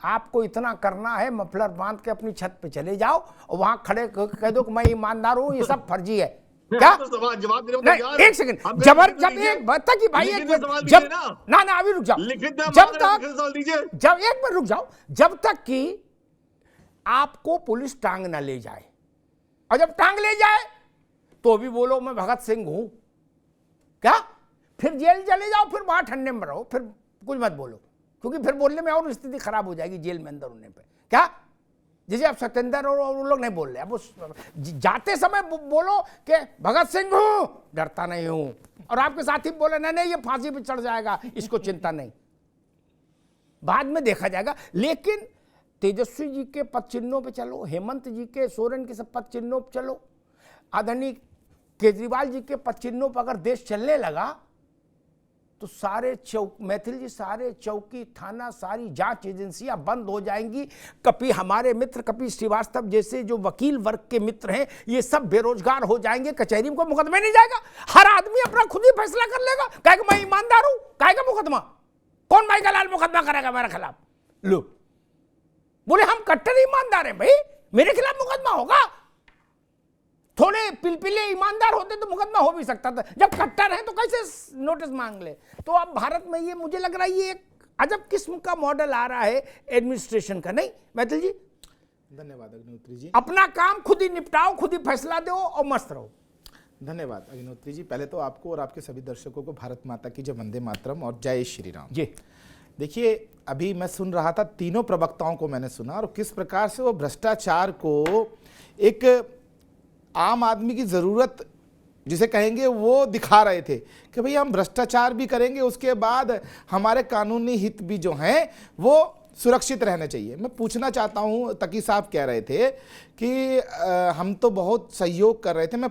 आपको इतना करना है, मफलर बांध के अपनी छत पे चले जाओ और वहां खड़े कह दो कि मैं ईमानदार हूं, ये सब फर्जी है। क्या जवाब नहीं, एक सेकंड, जब एक बता कि भाई जब ना अभी रुक जाओ, जब एक बार रुक जाओ, जब तक कि आपको पुलिस टांग ना ले जाए, और जब टांग ले जाए तो भी बोलो मैं भगत सिंह हूं, क्या फिर जेल चले जाओ, फिर वहां ठंडे में रहो, फिर कुछ मत बोलो, क्योंकि फिर बोलने में और स्थिति खराब हो जाएगी जेल में अंदर होने पे। क्या जैसे आप सत्येंद्र और वो लोग नहीं बोल रहे, अब उस जाते समय बोलो कि भगत सिंह हूं, डरता नहीं हूं, और आपके साथी बोले नहीं नहीं ये फांसी पे चढ़ जाएगा, इसको चिंता नहीं, बाद में देखा जाएगा। लेकिन तेजस्वी जी के पद चिन्हों पे चलो, हेमंत जी के, सोरेन के सब पद चिन्हों पे चलो, आदरणीय केजरीवाल जी के पद चिन्हों पर अगर देश चलने लगा तो सारे मैथिल जी, सारे चौकी थाना, सारी जांच एजेंसियां बंद हो जाएंगी। कभी हमारे मित्र कपिल श्रीवास्तव जैसे जो वकील वर्ग के मित्र हैं, ये सब बेरोजगार हो जाएंगे, कचहरी में कोई मुकदमा नहीं जाएगा, हर आदमी अपना खुद ही फैसला कर लेगा, कहेगा मैं ईमानदार हूं, कहेगा मुकदमा, कौन भाई का लाल मुकदमा करेगा मेरे खिलाफ? लो बोले हम कट्टर ईमानदार हैं भाई, मेरे खिलाफ मुकदमा होगा। थोड़े पिलपिले ईमानदार होते तो मुकदमा हो भी सकता था, जब कट्टर है तो कैसे नोटिस मांग ले? तो अब भारत में ये मुझे लग रहा है ये एक अजब किस्म का मॉडल आ रहा है एडमिनिस्ट्रेशन का, नहीं मैथिल जी? धन्यवाद अग्निहोत्री जी। अपना काम खुद ही निपटाओ, खुद ही फैसला दो और मस्त रहो। धन्यवाद अग्निहोत्री जी। पहले तो आपको और आपके सभी दर्शकों को भारत माता की जय, वंदे मातरम और जय श्री राम जी। देखिए अभी मैं सुन रहा था, तीनों प्रवक्ताओं को मैंने सुना और किस प्रकार से वो भ्रष्टाचार को एक आम आदमी की ज़रूरत जिसे कहेंगे वो दिखा रहे थे कि भाई हम भ्रष्टाचार भी करेंगे, उसके बाद हमारे कानूनी हित भी जो हैं वो सुरक्षित रहने चाहिए। मैं पूछना चाहता हूँ, तकी साहब कह रहे थे कि हम तो बहुत सहयोग कर रहे थे। मैं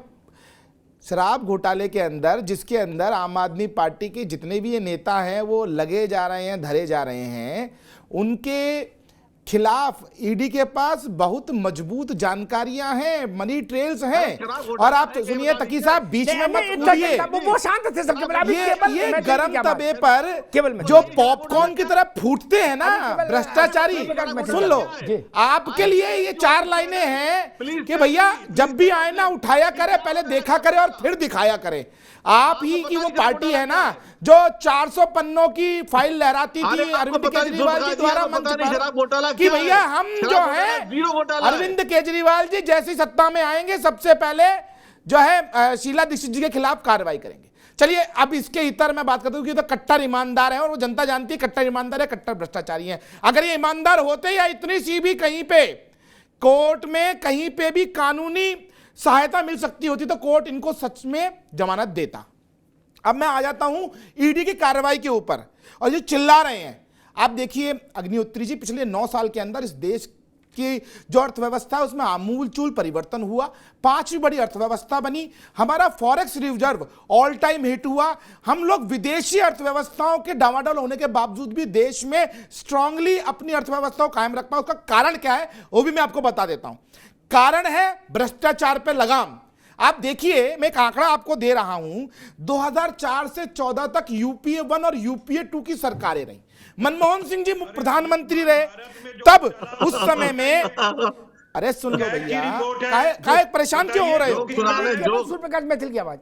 शराब घोटाले के अंदर, जिसके अंदर आम आदमी पार्टी के जितने भी ये नेता हैं वो लगे जा रहे हैं, धरे जा रहे हैं, उनके खिलाफ ईडी के पास बहुत मजबूत जानकारियां हैं, मनी ट्रेल्स हैं। और आप सुनिए तकी साहब, बीच में मत कूदिए, वो शांत थे सबके बराबर। ये गरम तवे पर जो पॉपकॉर्न की तरह फूटते हैं ना भ्रष्टाचारी, सुन लो, आपके लिए ये 4 लाइनें हैं कि भैया जब भी आईना उठाया करे, पहले देखा करे और फिर दिखाया करे। आप ही की वो पार्टी है ना जो 400 पन्नों की फाइल लहराती थी अरविंद केजरीवाल जी द्वारा मंच पर कि भैया हम जो है अरविंद केजरीवाल जी जैसी सत्ता में आएंगे सबसे पहले जो है शीला दीक्षित जी के खिलाफ कार्रवाई करेंगे। चलिए अब इसके इतर मैं बात करता हूँ कि तो कट्टर ईमानदार है और वो जनता जानती है कट्टर ईमानदार है, कट्टर भ्रष्टाचारी है। अगर ये ईमानदार होते या इतनी सी भी कहीं पे कोर्ट में कहीं पे भी कानूनी सहायता मिल सकती होती तो कोर्ट इनको सच में जमानत देता। अब मैं आ जाता हूं ईडी की कार्रवाई के ऊपर और जो चिल्ला रहे हैं, आप देखिए अग्निहोत्री जी, पिछले 9 साल के अंदर इस देश की जो अर्थव्यवस्था है उसमें आमूलचूल परिवर्तन हुआ, 5वीं बड़ी अर्थव्यवस्था बनी, हमारा forex reserve all time hit हुआ, हम लोग विदेशी अर्थव्यवस्थाओं के डावाडोल होने के बावजूद भी देश में स्ट्रांगली अपनी अर्थव्यवस्था को कायम रख पाए। उसका कारण क्या है वो भी मैं आपको बता देता हूं। कारण है भ्रष्टाचार पे लगाम। आप देखिए, मैं एक आंकड़ा आपको दे रहा हूं, 2004 से 14 तक यूपीए 1 और यूपीए 2 की सरकारें रही। मनमोहन सिंह जी प्रधानमंत्री रहे, तब उस समय में अरे सुन लो भैया, काहे परेशान क्यों हो रहे हो? सूर्यप्रकाश मैथिल की आवाज।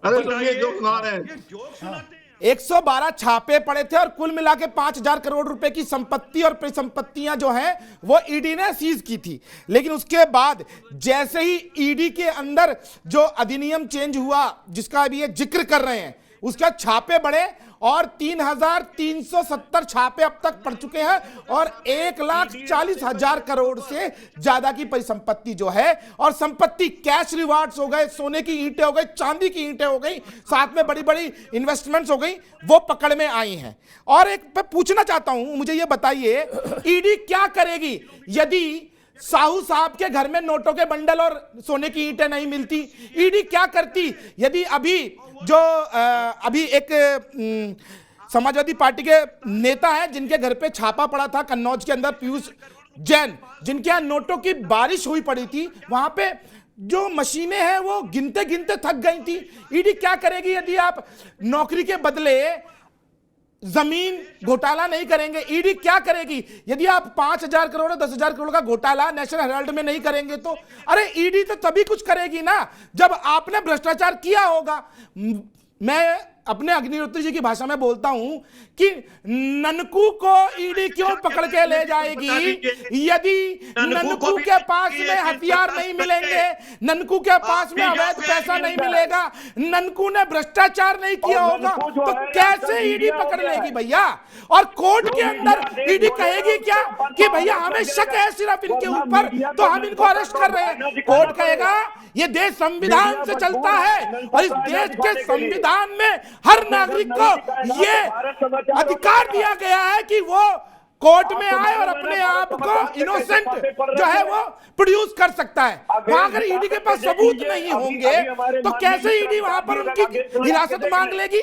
112 छापे पड़े थे और कुल मिला के 5,000 करोड़ रुपए की संपत्ति और परिसंपत्तियां जो हैं वो ईडी ने सीज की थी। लेकिन उसके बाद जैसे ही ईडी के अंदर जो अधिनियम चेंज हुआ जिसका अभी ये जिक्र कर रहे हैं, उसका छापे बढ़े और 3,370 छापे अब तक पड़ चुके हैं और 1,40,000 करोड़ से ज्यादा की परिसंपत्ति जो है, और संपत्ति कैश रिवार्ड्स हो गए, सोने की ईंटें हो गई, चांदी की ईंटें हो गई, साथ में बड़ी बड़ी इन्वेस्टमेंट्स हो गई, वो पकड़ में आई हैं। और एक मैं पूछना चाहता हूं, मुझे ये बताइए ईडी क्या करेगी यदि साहू साहब के घर में नोटों के बंडल और सोने की ईंटें नहीं मिलती? ईडी क्या करती यदि अभी जो अभी एक समाजवादी पार्टी के नेता हैं जिनके घर पे छापा पड़ा था कन्नौज के अंदर, पीयूष जैन, जिनके यहाँ नोटों की बारिश हुई पड़ी थी, वहां पे जो मशीनें हैं वो गिनते गिनते थक गई थी। ईडी क्या करेगी यदि आप नौकरी के बदले जमीन घोटाला नहीं करेंगे? ईडी क्या करेगी यदि आप 5,000 करोड़ 10,000 करोड़ का घोटाला नेशनल हेराल्ड में नहीं करेंगे? तो अरे ईडी तो तभी कुछ करेगी ना जब आपने भ्रष्टाचार किया होगा। मैं अपने अग्निहोत्री जी की भाषा में बोलता हूं कि ननकू को ईडी क्यों पकड़ के ले जाएगी यदि ननकू के पास में हथियार नहीं मिलेंगे, ननकू के पास में अवैध पैसा नहीं मिलेगा, ननकू ने भ्रष्टाचार नहीं किया होगा, तो कैसे ईडी पकड़ लेगी भैया? और कोर्ट के अंदर ईडी कहेगी क्या कि भैया हमें शक है सिर्फ इनके ऊपर तो हम इनको अरेस्ट कर रहे हैं? कोर्ट कहेगा ये देश संविधान से चलता है और इस देश के संविधान में हर नागरिक को ये अधिकार दिया गया है कि वो कोर्ट में आए और अपने आप को इनोसेंट जो है वो प्रोड्यूस कर सकता है। वहां अगर ईडी के पास सबूत नहीं होंगे तो कैसे ईडी वहां पर उनकी हिरासत मांग लेगी?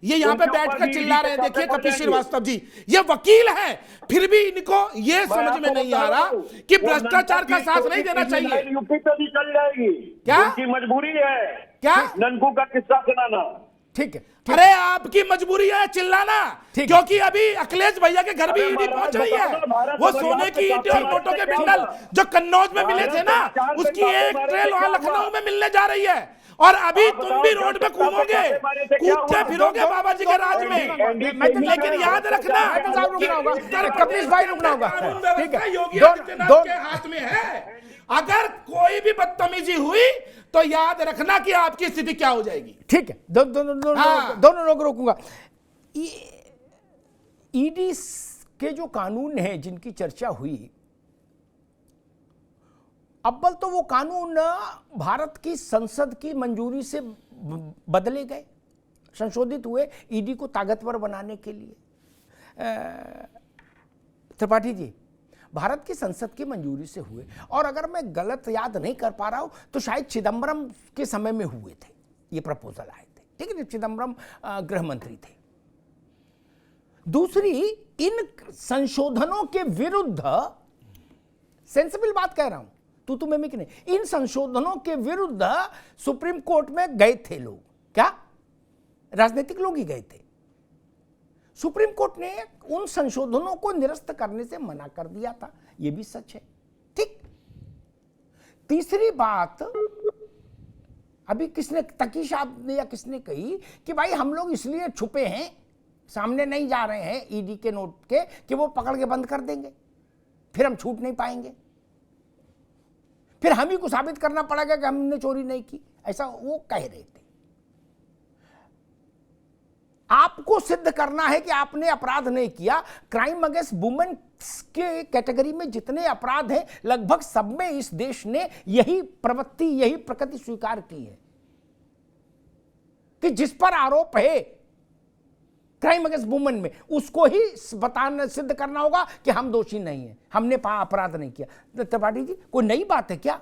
ये यहाँ पे बैठकर चिल्ला रहे हैं, देखिए कपिल श्रीवास्तव जी, ये वकील हैं, फिर भी इनको ये समझ में नहीं आ रहा कि भ्रष्टाचार का साथ नहीं देना चाहिए। यूपी पे भी चल जाएगी, क्या उनकी मजबूरी है क्या ननकू का किस्सा सुनाना। ठीक है, अरे आपकी मजबूरी है चिल्लाना, क्योंकि अभी अखिलेश भैया के घर भी ईडी पहुंच रही है। वो सोने की ईंटें और नोटों के बिंडल जो कन्नौज में मिले थे ना, उसकी एक ट्रेल वहां लखनऊ में मिलने जा रही है। और अभी तुम भी रोड पे घूमोगे, कूदते फिरोगे बाबा जी के राज में। लेकिन याद रखना कपिल भाई रुकना होगा, ठीक है, योगी आदित्यनाथ के हाथ में है। अगर कोई भी बदतमीजी हुई तो याद रखना कि आपकी स्थिति क्या हो जाएगी। ठीक है, दोनों लोग रोकूंगा। ईडी के जो कानून है जिनकी चर्चा हुई, अव्वल तो वो कानून भारत की संसद की मंजूरी से बदले गए, संशोधित हुए ईडी को ताकतवर बनाने के लिए। त्रिपाठी जी, भारत की संसद की मंजूरी से हुए, और अगर मैं गलत याद नहीं कर पा रहा हूं तो शायद चिदम्बरम के समय में हुए थे ये प्रपोजल आए थे, ठीक है, चिदम्बरम गृह मंत्री थे। दूसरी, इन संशोधनों के विरुद्ध, सेंसिबल बात कह रहा हूं, तू मैं नहीं, इन संशोधनों के विरुद्ध सुप्रीम कोर्ट में गए थे लोग, क्या राजनीतिक लोग ही गए थे। सुप्रीम कोर्ट ने उन संशोधनों को निरस्त करने से मना कर दिया था, यह भी सच है, ठीक। तीसरी बात, अभी किसने, तकी साहब ने या किसने कही कि भाई हम लोग इसलिए छुपे हैं, सामने नहीं जा रहे हैं ईडी के नोट के, कि वो पकड़ के बंद कर देंगे, फिर हम छूट नहीं पाएंगे, फिर हम ही को साबित करना पड़ेगा कि हमने चोरी नहीं की, ऐसा वो कह रहे थे। आपको सिद्ध करना है कि आपने अपराध नहीं किया। क्राइम अगेंस्ट वुमेन के कैटेगरी में जितने अपराध हैं, लगभग सब में इस देश ने यही प्रवृत्ति, यही प्रकृति स्वीकार की है कि जिस पर आरोप है क्राइम अगेंस्ट वुमेन में, उसको ही बताना, सिद्ध करना होगा कि हम दोषी नहीं हैं, हमने अपराध नहीं किया। त्रिपाठी जी, कोई नई बात है क्या?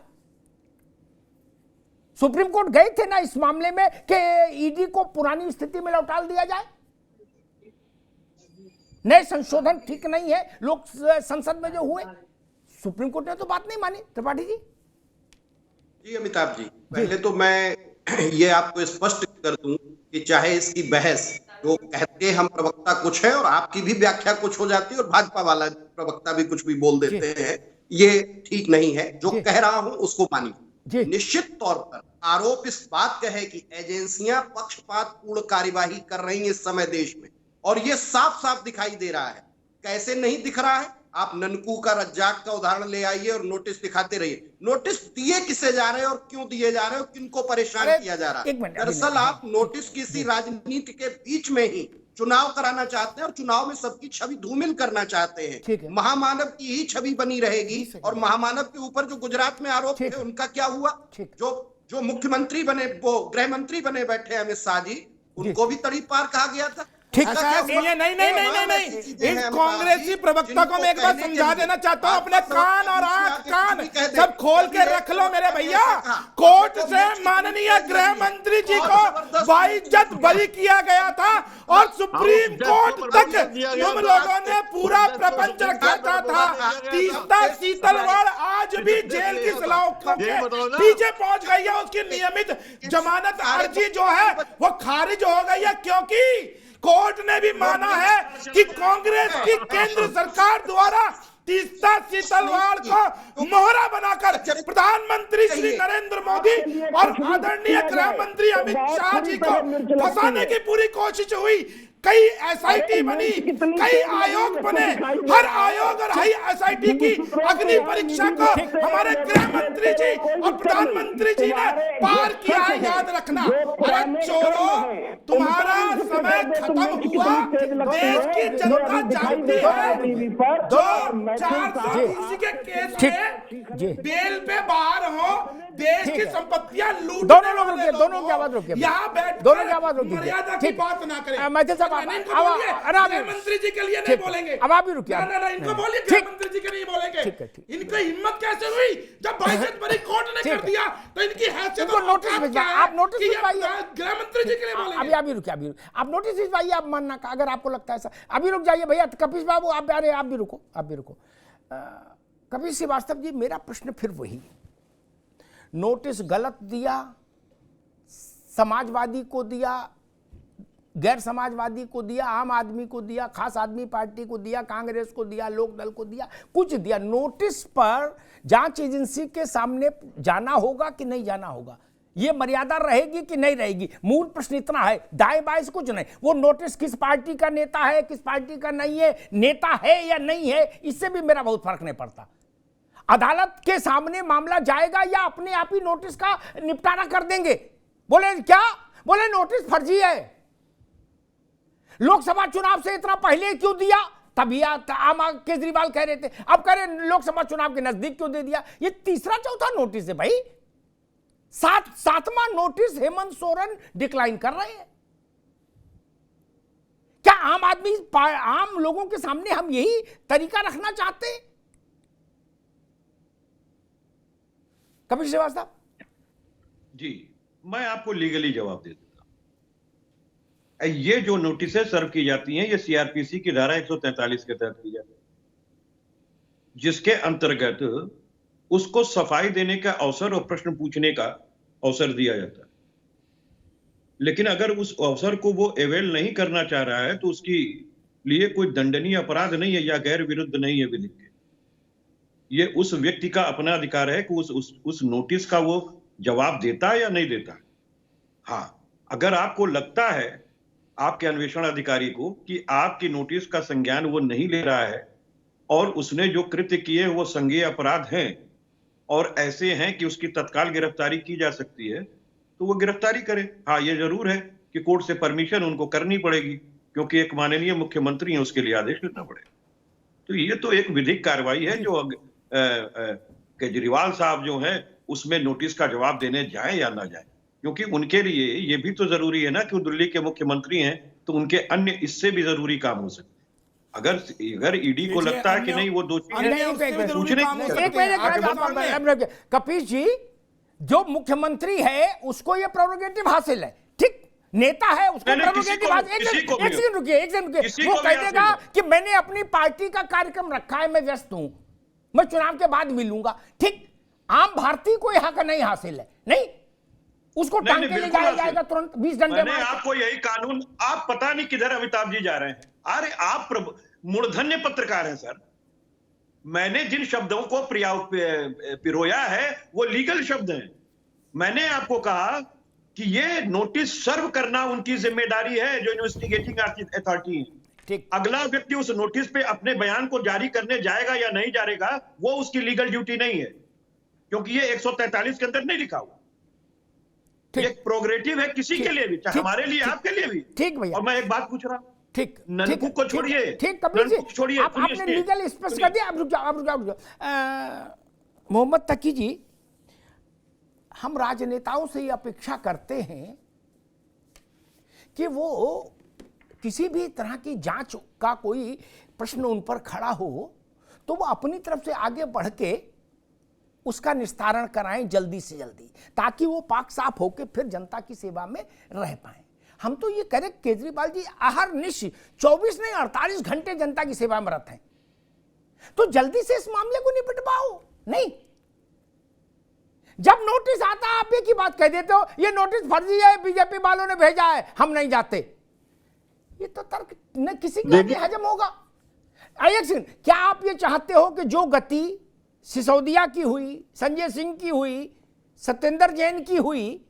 सुप्रीम कोर्ट गए थे ना इस मामले में कि ईडी को पुरानी स्थिति में लौटा दिया जाए, नए संशोधन ठीक नहीं है, लोग संसद में जो हुए, सुप्रीम कोर्ट ने तो बात नहीं मानी। त्रिपाठी जी। जी अमिताभ जी, पहले तो मैं ये आपको स्पष्ट कर दूं कि चाहे इसकी बहस जो कहते हम प्रवक्ता कुछ है और आपकी भी व्याख्या कुछ हो जाती है और भाजपा वाला प्रवक्ता भी कुछ भी बोल देते हैं, ये ठीक नहीं है। जो कह रहा हूं उसको मानिए। निश्चित तौर पर आरोप इस बात का है कि एजेंसियां पक्षपातपूर्ण कार्यवाही कर रही हैं इस समय देश में, और ये साफ साफ दिखाई दे रहा है। कैसे नहीं दिख रहा है? आप ननकू का, रज्जाक का उदाहरण ले आइए और नोटिस दिखाते रहिए। नोटिस दिए किसे जा रहे हैं और क्यों दिए जा रहे हैं और किनको परेशान किया जा रहा है? दरअसल आप नोटिस किसी राजनीति के बीच में ही चुनाव कराना चाहते हैं और चुनाव में सबकी छवि धूमिल करना चाहते हैं। महामानव की ही छवि बनी रहेगी। और महामानव के ऊपर जो गुजरात में आरोप थे उनका क्या हुआ? जो मुख्यमंत्री बने, वो गृह मंत्री बने बैठे अमित शाह जी, उनको भी तड़ी पार कहा गया था। ठीक है, नहीं, इस कांग्रेसी प्रवक्ता को मैं एक बार समझा देना चाहता हूं, अपने कान और आंख कान सब खोल के रख लो मेरे भैया। कोर्ट से माननीय गृह मंत्री जी को बाइज्जत बरी किया गया था और सुप्रीम कोर्ट तक तुम लोगों ने पूरा प्रपंच रखा था। तीस्ता सीतलवाड़ आज भी जेल की सलाखों के पीछे पहुंच गई है। उसकी नियमित जमानत अर्जी जो है वो खारिज हो गई है, क्योंकि कोर्ट ने भी माना है कि कांग्रेस की केंद्र सरकार द्वारा तीस्ता शीतलवाड़ को मोहरा बनाकर प्रधानमंत्री श्री नरेंद्र मोदी और आदरणीय गृह मंत्री अमित शाह जी को फंसाने की पूरी कोशिश हुई। कई एसआईटी बनी, कई आयोग बने, हर आयोग और हर एसआईटी की अग्नि परीक्षा को हमारे गृह मंत्री जी और प्रधानमंत्री जी ने पार किया है, याद रखना। अरे चोरों, तुम्हारा समय खत्म हुआ। देश की जनता जानती है 2-4 किसी के केस में बेल पे बाहर हो, देश की संपत्तियां लूट, दोनों लोग रुकिए, दोनों की आवाज रुकिए, यहाँ बैठ दोनों की आवाज रुकिए, मर्यादा की बात ना करें। मंत्री जी के लिए नहीं बोलेंगे। अब आप भी रुकिए, ना इनको बोलिए, गृह मंत्री जी के नहीं बोलेंगे। इनको हिम्मत कैसे हुई जब 22 बड़ी कोर्ट ने कर दिया तो इनकी हैसियत को नोटिस भिजवा, आप नोटिस भिजवाइए, गृह मंत्री जी के लिए बोलेंगे। अभी अभी रुकिए, आप नोटिस भिजवाइए, आप मानना का अगर आपको लगता है ऐसा। अभी रुक जाइए भैया, कपिल बाबू आप भी रुको, आप भी रुको। कपिल श्रीवास्तव जी, मेरा प्रश्न फिर वही, नोटिस गलत दिया, समाजवादी को दिया, गैर समाजवादी को दिया, आम आदमी को दिया, खास आदमी पार्टी को दिया, कांग्रेस को दिया, लोक दल को दिया, कुछ दिया। नोटिस पर जांच एजेंसी के सामने जाना होगा कि नहीं जाना होगा, ये मर्यादा रहेगी कि नहीं रहेगी। मूल प्रश्न इतना है, दाएं बाएं से कुछ नहीं। वो नोटिस किस पार्टी का नेता है, किस पार्टी का नहीं है, नेता है या नहीं है, इससे भी मेरा बहुत फर्क नहीं पड़ता। अदालत के सामने मामला जाएगा या अपने आप ही नोटिस का निपटारा कर देंगे। बोले क्या? बोले नोटिस फर्जी है। लोकसभा चुनाव से इतना पहले क्यों दिया? तभी आम केजरीवाल कह रहे थे, अब कह रहे लोकसभा चुनाव के नजदीक क्यों दे दिया? ये तीसरा चौथा नोटिस है भाई। सातवां नोटिस हेमंत सोरेन डिक्लाइन कर रहे हैं। क्या आम लोगों के सामने हम यही तरीका रखना चाहते हैं? कपिल श्रीवास्तव जी, मैं आपको लीगली जवाब दे देता हूं। ये जो नोटिसें सर्व की जाती हैं, ये सीआरपीसी की धारा 143 के तहत की जाती है, जिसके अंतर्गत उसको सफाई देने का अवसर और प्रश्न पूछने का अवसर दिया जाता है। लेकिन अगर उस अवसर को वो अवेल नहीं करना चाह रहा है तो उसकी लिए कोई दंडनीय अपराध नहीं है या गैर विरुद्ध नहीं है विधि के। ये उस व्यक्ति का अपना अधिकार है कि उस नोटिस का वो जवाब देता है या नहीं देता। हाँ, अगर आपको लगता है आपके अन्वेषण अधिकारी को कि आपकी नोटिस का संज्ञान वो नहीं ले रहा है और उसने जो कृत्य किए वो संज्ञेय अपराध हैं और ऐसे हैं कि उसकी तत्काल गिरफ्तारी की जा सकती है, तो वो गिरफ्तारी करे। हाँ, ये जरूर है कि कोर्ट से परमिशन उनको करनी पड़ेगी, क्योंकि एक माननीय मुख्यमंत्री है, उसके लिए आदेश लेना पड़ेगा। तो ये तो एक विधिक कार्रवाई है जो केजरीवाल साहब जो हैं उसमें नोटिस का जवाब देने जाए या ना जाए, क्योंकि उनके लिए ये भी तो जरूरी है ना कि वो दिल्ली के मुख्यमंत्री हैं, तो उनके अन्य इससे भी जरूरी काम हो सकते हैं। अगर ईडी को लगता है कि नहीं वो दोषी है, कपिल जी, जो मुख्यमंत्री है उसको ये प्रोरोगेटिव हासिल है, ठीक, नेता है उसको प्रोरोगेटिव हासिल। एक सेकंड रुकिए, वो कह देगा कि मैंने अपनी पार्टी का कार्यक्रम रखा है, मैं व्यस्त हूं, मैं चुनाव के बाद मिलूंगा, ठीक। आम भारतीय को यहाँ का नहीं हासिल है, नहीं, उसको टांग के ले जाया जाएगा तुरंत 20 डंडे मार। आपको यही कानून, आप पता नहीं किधर अमिताभ जी जा रहे हैं। अरे आप मूर्धन्य पत्रकार हैं सर। मैंने जिन शब्दों को पिरोया है वो लीगल शब्द हैं। मैंने आपको कहा कि ये नोटिस सर्व करना उनकी जिम्मेदारी है, जो इन्वेस्टिगेटिंग अथॉरिटी है। अगला व्यक्ति उस नोटिस पे अपने बयान को जारी करने जाएगा या नहीं जाएगा, वो उसकी लीगल ड्यूटी नहीं है, क्योंकि ये 143 के अंदर नहीं लिखा हुआ। ये प्रोग्रेटिव है किसी के लिए भी, चाहे हमारे लिए, आपके लिए भी। ठीक भैया, और मैं एक बात पूछ रहा हूं, ठीक, नलकूप को छोड़िए, ठीक, कपिल जी छोड़िए, आपने लीगल स्पष्ट कर दिया। अब रुक जाओ, मोहम्मद तकी जी, हम राजनेताओं से ये अपेक्षा करते हैं कि वो किसी भी तरह की जांच का कोई प्रश्न उन पर खड़ा हो तो वो अपनी तरफ से आगे बढ़ के उसका निस्तारण कराएं जल्दी से जल्दी, ताकि वो पाक साफ होकर फिर जनता की सेवा में रह पाएं। हम तो ये करें, केजरीवाल जी अहरनिश 24 नहीं 48 घंटे जनता की सेवा में रहते हैं, तो जल्दी से इस मामले को निपटवाओ। नहीं, जब नोटिस आता आप एक ही बात कह देते हो, ये नोटिस फर्जी है, बीजेपी वालों ने भेजा है, हम नहीं जाते। ये तो तर्क न किसी का भी हजम होगा। एक सेकंड, क्या आप ये चाहते हो कि जो गति सिसोदिया की हुई, संजय सिंह की हुई, सत्येंद्र जैन की हुई,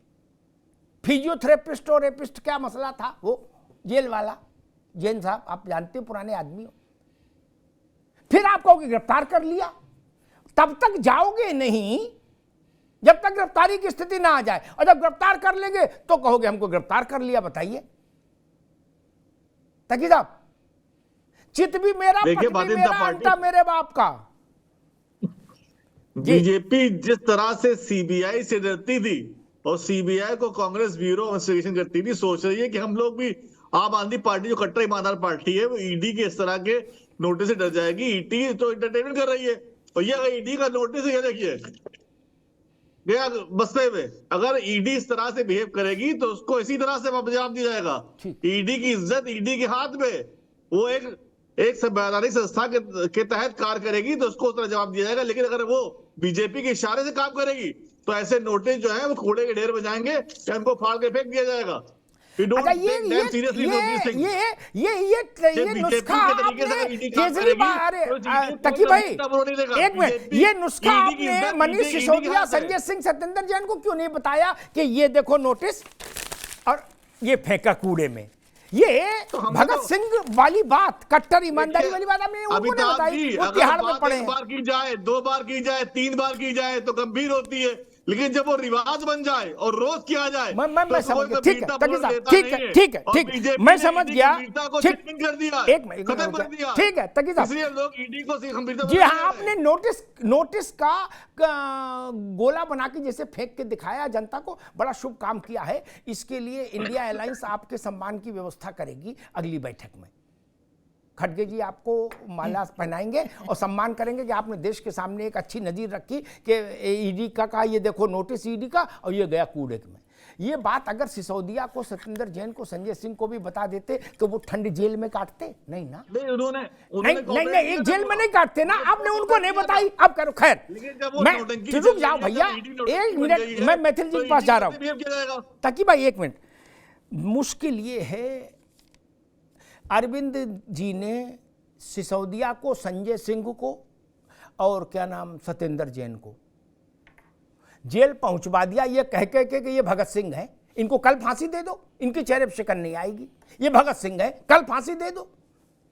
फिजियोथेरेपिस्ट और रेपिस्ट क्या मसला था वो जेल वाला जैन साहब, आप जानते हो पुराने आदमी हो, फिर आप कहोगे गिरफ्तार कर लिया, तब तक जाओगे नहीं जब तक गिरफ्तारी की स्थिति ना आ जाए, और जब गिरफ्तार कर लेंगे तो कहोगे हमको गिरफ्तार कर लिया। बताइए तकी साहब, चित भी मेरा, पट भी मेरा, अंटा मेरे बाप का। बीजेपी जिस तरह से सीबीआई से डरती थी और सीबीआई को कांग्रेस ब्यूरो इन्वेस्टिगेशन करती थी, सोच रही है कि हम लोग भी, आम आदमी पार्टी जो कट्टर ईमानदार पार्टी है, वो ईडी के इस तरह के नोटिस से डर जाएगी। ईडी तो एंटरटेनमेंट कर रही है, और ये अगर ईडी का नोटिस है, ये देखिए गया बस्ते में, अगर ईडी इस तरह से बिहेव करेगी तो उसको इसी तरह से जवाब दिया जाएगा। ईडी की इज्जत ईडी के हाथ में, वो एक संवैधानिक संस्था के तहत कार्य करेगी तो उसको उस तरह जवाब दिया जाएगा। लेकिन अगर वो बीजेपी के इशारे से काम करेगी तो ऐसे नोटिस जो है वो कूड़े के ढेर में जाएंगे या उनको फाड़ के फेंक दिया जाएगा। अच्छा, ये नुस्खा आपने केजरीवाल, तकी भाई एक मिनट, ये नुस्खा आपने मनीष सिसोदिया, संजय सिंह, सत्येंद्र जैन को क्यों नहीं बताया कि ये देखो नोटिस और ये फेंका कूड़े में? ये भगत सिंह वाली बात, कट्टर ईमानदारी वाली बात आपने उनको नहीं बताई। वो तिहाड़ में पड़े हैं। 1 बार की जाए, 2 बार की जाए, 3 बार की जाए तो गंभीर होती है, लेकिन जब वो रिवाज बन जाए और रोज किया जाए, मैं समझ गया। ठीक है, ठीक है, मैं समझ गया। ठीक है तकी साहब, इसलिए लोग ईडी को गंभीरता जी हाँ, आपने नोटिस का गोला बना के जैसे फेंक के दिखाया जनता को, बड़ा शुभ काम किया है। इसके लिए इंडिया अलायंस आपके सम्मान की व्यवस्था करेगी अगली बैठक में। खड़गे जी आपको माला पहनाएंगे और सम्मान करेंगे कि आपने देश के सामने एक अच्छी नजीर रखी कि ईडी का ये देखो नोटिस ईडी का, और ये गया कूड़े में। ये बात अगर सिसोदिया को, सत्येंद्र जैन को, संजय सिंह को भी बता देते तो वो ठंड जेल में काटते नहीं ना? नहीं, एक जेल में नहीं काटते ना। आपने उनको नहीं बताई, अब करो। खैर, मैं रुक जाओ भैया, 1 मिनट, मैं मैथिल जी के पास जा रहा हूं। ताकि भाई 1 मिनट, मुश्किल ये है, अरविंद जी ने सिसोदिया को, संजय सिंह को और क्या नाम सत्येंद्र जैन को जेल पहुंचवा दिया, ये कह के कि ये भगत सिंह है, इनको कल फांसी दे दो, इनकी चेहरे पर शिकन नहीं आएगी, ये भगत सिंह है, कल फांसी दे दो।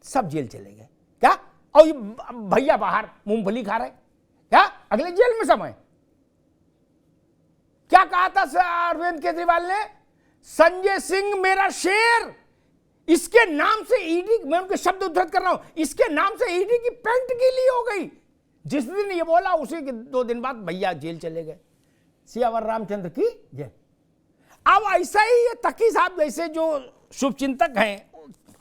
सब जेल चले गए क्या? और ये भैया बाहर मूंगफली खा रहे क्या? अगले जेल में समय। क्या कहा था अरविंद केजरीवाल ने? संजय सिंह मेरा शेर, इसके नाम से ईडी, मैं उनके शब्द उद्धृत कर रहा हूं, इसके नाम से ईडी की पेंट गीली हो गई। जिस दिन ये बोला उसी के 2 दिन बाद भैया जेल चले गए। सियावर रामचंद्र की जय। अब ऐसा ही ये तकी साहब जैसे जो शुभचिंतक हैं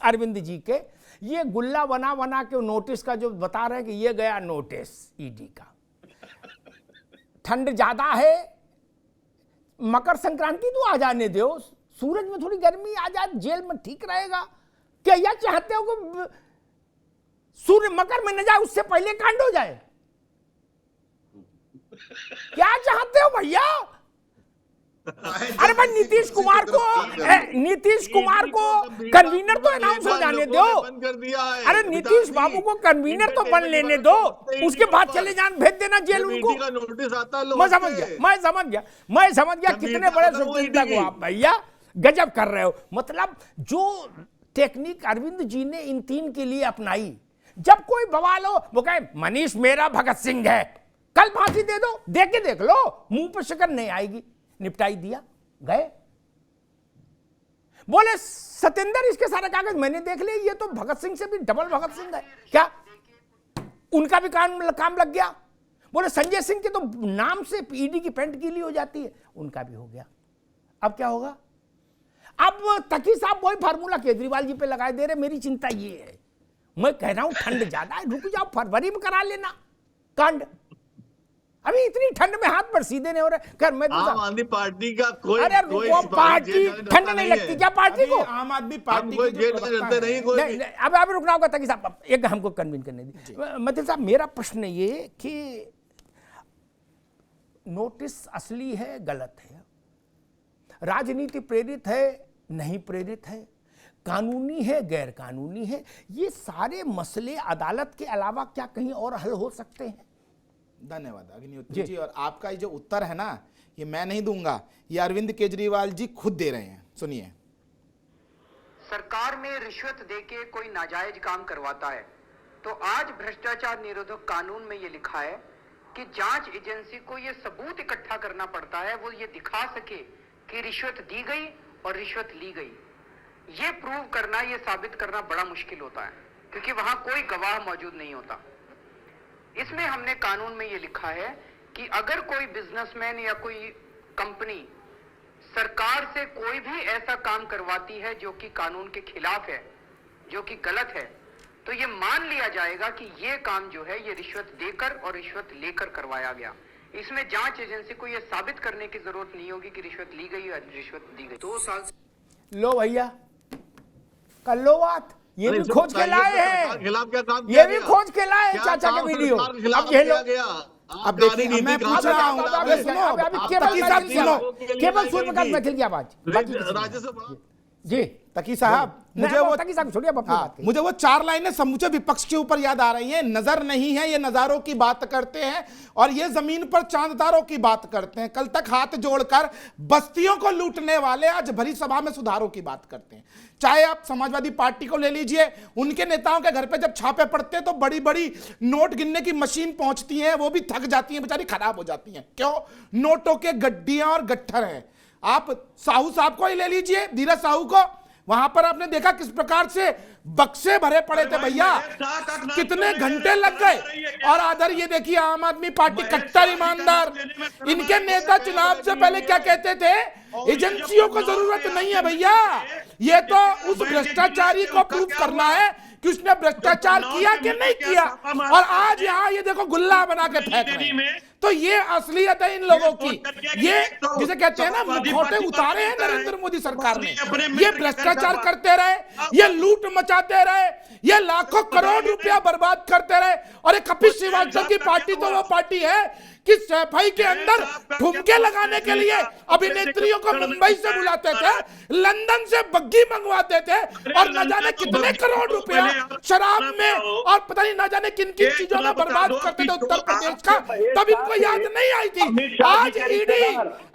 अरविंद जी के, ये गुल्ला बना बना के नोटिस का जो बता रहे हैं कि ये गया नोटिस ईडी का। ठंड ज्यादा है, मकर संक्रांति तो आ जाने दो, सूरज में थोड़ी गर्मी आ जाए, जेल में ठीक रहेगा। क्या यह चाहते हो कि सूर्य मकर में न जाए, उससे पहले कांड हो जाए? क्या चाहते हो भैया? अरे भाई नीतीश कुमार को कन्वीनर तो अनाउंस हो जाने दो। अरे नीतीश बाबू को कन्वीनर तो बन लेने दो, उसके बाद चले जान, भेज देना जेल उनको। मैं समझ गया कितने बड़े शुभचिंतक हो आप भैया, गजब कर रहे हो। मतलब जो टेक्निक अरविंद जी ने इन 3 के लिए अपनाई, जब कोई बवाल हो वो कहे मनीष मेरा भगत सिंह है, कल फांसी दे दो, दे के देख लो, मुंह पर शिकन नहीं आएगी। निपटाई दिया, गए। बोले सत्येंद्र इसके सारे कागज मैंने देख लिए, ये तो भगत सिंह से भी डबल भगत सिंह है क्या? उनका भी काम लग गया। बोले संजय सिंह के तो नाम से ईडी की पेंट गीली हो जाती है, उनका भी हो गया। अब क्या होगा? अब तकी साहब वही फार्मूला केजरीवाल जी पे लगाए दे रहे। मेरी चिंता ये है, मैं कह रहा हूं ठंड ज्यादा है, रुक जाओ, फरवरी में करा लेना कांड। अभी इतनी ठंड में हाथ पर सीधे नहीं हो रहे। कर मैं आम आदमी पार्टी का कोई, अरे वो पार्टी ठंड नहीं लगती क्या पार्टी को? आम आदमी पार्टी अब रुकना होगा ताकि साहब एक हमको कन्विंस करने दी। मतलब साहब मेरा प्रश्न ये कि नोटिस असली है गलत है, राजनीति प्रेरित है नहीं प्रेरित है, कानूनी है, गैर कानूनी है। ये सारे मसले अदालत के अलावा क्या कहीं और हल हो सकते हैं? धन्यवाद अग्निहोत्री जी। और आपका ये जो उत्तर है ना, ये मैं नहीं दूंगा, ये अरविंद केजरीवाल जी खुद दे रहे हैं। सुनिए। सरकार में रिश्वत देके कोई नाजायज काम करवाता है तो आज भ्रष्टाचार निरोधक कानून में ये लिखा है कि जांच एजेंसी को ये सबूत इकट्ठा करना पड़ता है, वो ये दिखा सके कि रिश्वत दी गई और रिश्वत ली गई। ये प्रूव करना, ये साबित करना बड़ा मुश्किल होता है क्योंकि वहां कोई गवाह मौजूद नहीं होता। इसमें हमने कानून में ये लिखा है कि अगर कोई बिजनेसमैन या कोई कंपनी सरकार से कोई भी ऐसा काम करवाती है जो कि कानून के खिलाफ है, जो कि गलत है, तो ये मान लिया जाएगा कि ये काम जो है ये रिश्वत देकर और रिश्वत लेकर करवाया गया। इसमें जांच एजेंसी को ये साबित करने की जरूरत नहीं होगी कि रिश्वत ली गई या रिश्वत दी गई। 2 साल लो भैया, कर लो बात। ये भी खोज के लाए हैं, खिलाफ क्या काम ये भी खोज के लाए हैं चाचा के वीडियो। अब ये लो, अब देखिए मैं पूछ रहा हूँ, केवल सूर्यप्रकाश मैथिल की आवाज। राज्यसभा जी तकी साहब, मुझे वो 4 लाइनें समूचे विपक्ष के ऊपर याद आ रही हैं। नजर नहीं है, ये नजारों की बात करते हैं और ये जमीन पर चांदतारों की बात करते हैं। कल तक हाथ जोड़कर बस्तियों को लूटने वाले आज भरी सभा में सुधारों की बात करते हैं। चाहे आप समाजवादी पार्टी को ले लीजिए, उनके नेताओं के घर पे जब छापे पड़ते हैं तो बड़ी बड़ी नोट गिनने की मशीन पहुंचती है, वो भी थक जाती है, बेचारी खराब हो जाती है। क्यों? नोटों के गड्डियां और गट्ठर हैं। आप साहू साहब को ही ले लीजिए, धीरज साहू को, वहां पर आपने देखा किस प्रकार से बक्से भरे पड़े थे भैया, कितने घंटे लग गए। और आधर ये देखिए आम आदमी पार्टी कट्टर ईमानदार, इनके नेता चुनाव से पहले क्या कहते थे? एजेंसियों को जरूरत नहीं है भैया, ये तो उस भ्रष्टाचारी को प्रूफ करना है कि उसने भ्रष्टाचार किया कि नहीं किया। और आज यहाँ ये देखो गुल्ला बना के फेंक रहे हैं। तो ये असलियत है इन लोगों की। ये जिसे कहते हैं ना, मुखौटे उतारे हैं नरेंद्र मोदी सरकार ने। ये भ्रष्टाचार करते रहे, ये लूट मचाते रहे, ये लाखों करोड़ रुपया बर्बाद करते रहे। और एक कपिल श्रीवास्तव की पार्टी तो वो पार्टी है कि सफाई के अंदर ठुमके लगाने के लिए अभिनेत्रियों को मुंबई से बुलाते थे, लंदन से बग्गी मंगवाते थे और न जाने कितने करोड़ रुपया शराब में और पता नहीं न जाने किन किन चीजों में बर्बाद करते थे उत्तर प्रदेश का। तब इनको याद नहीं आई थी। आज ईडी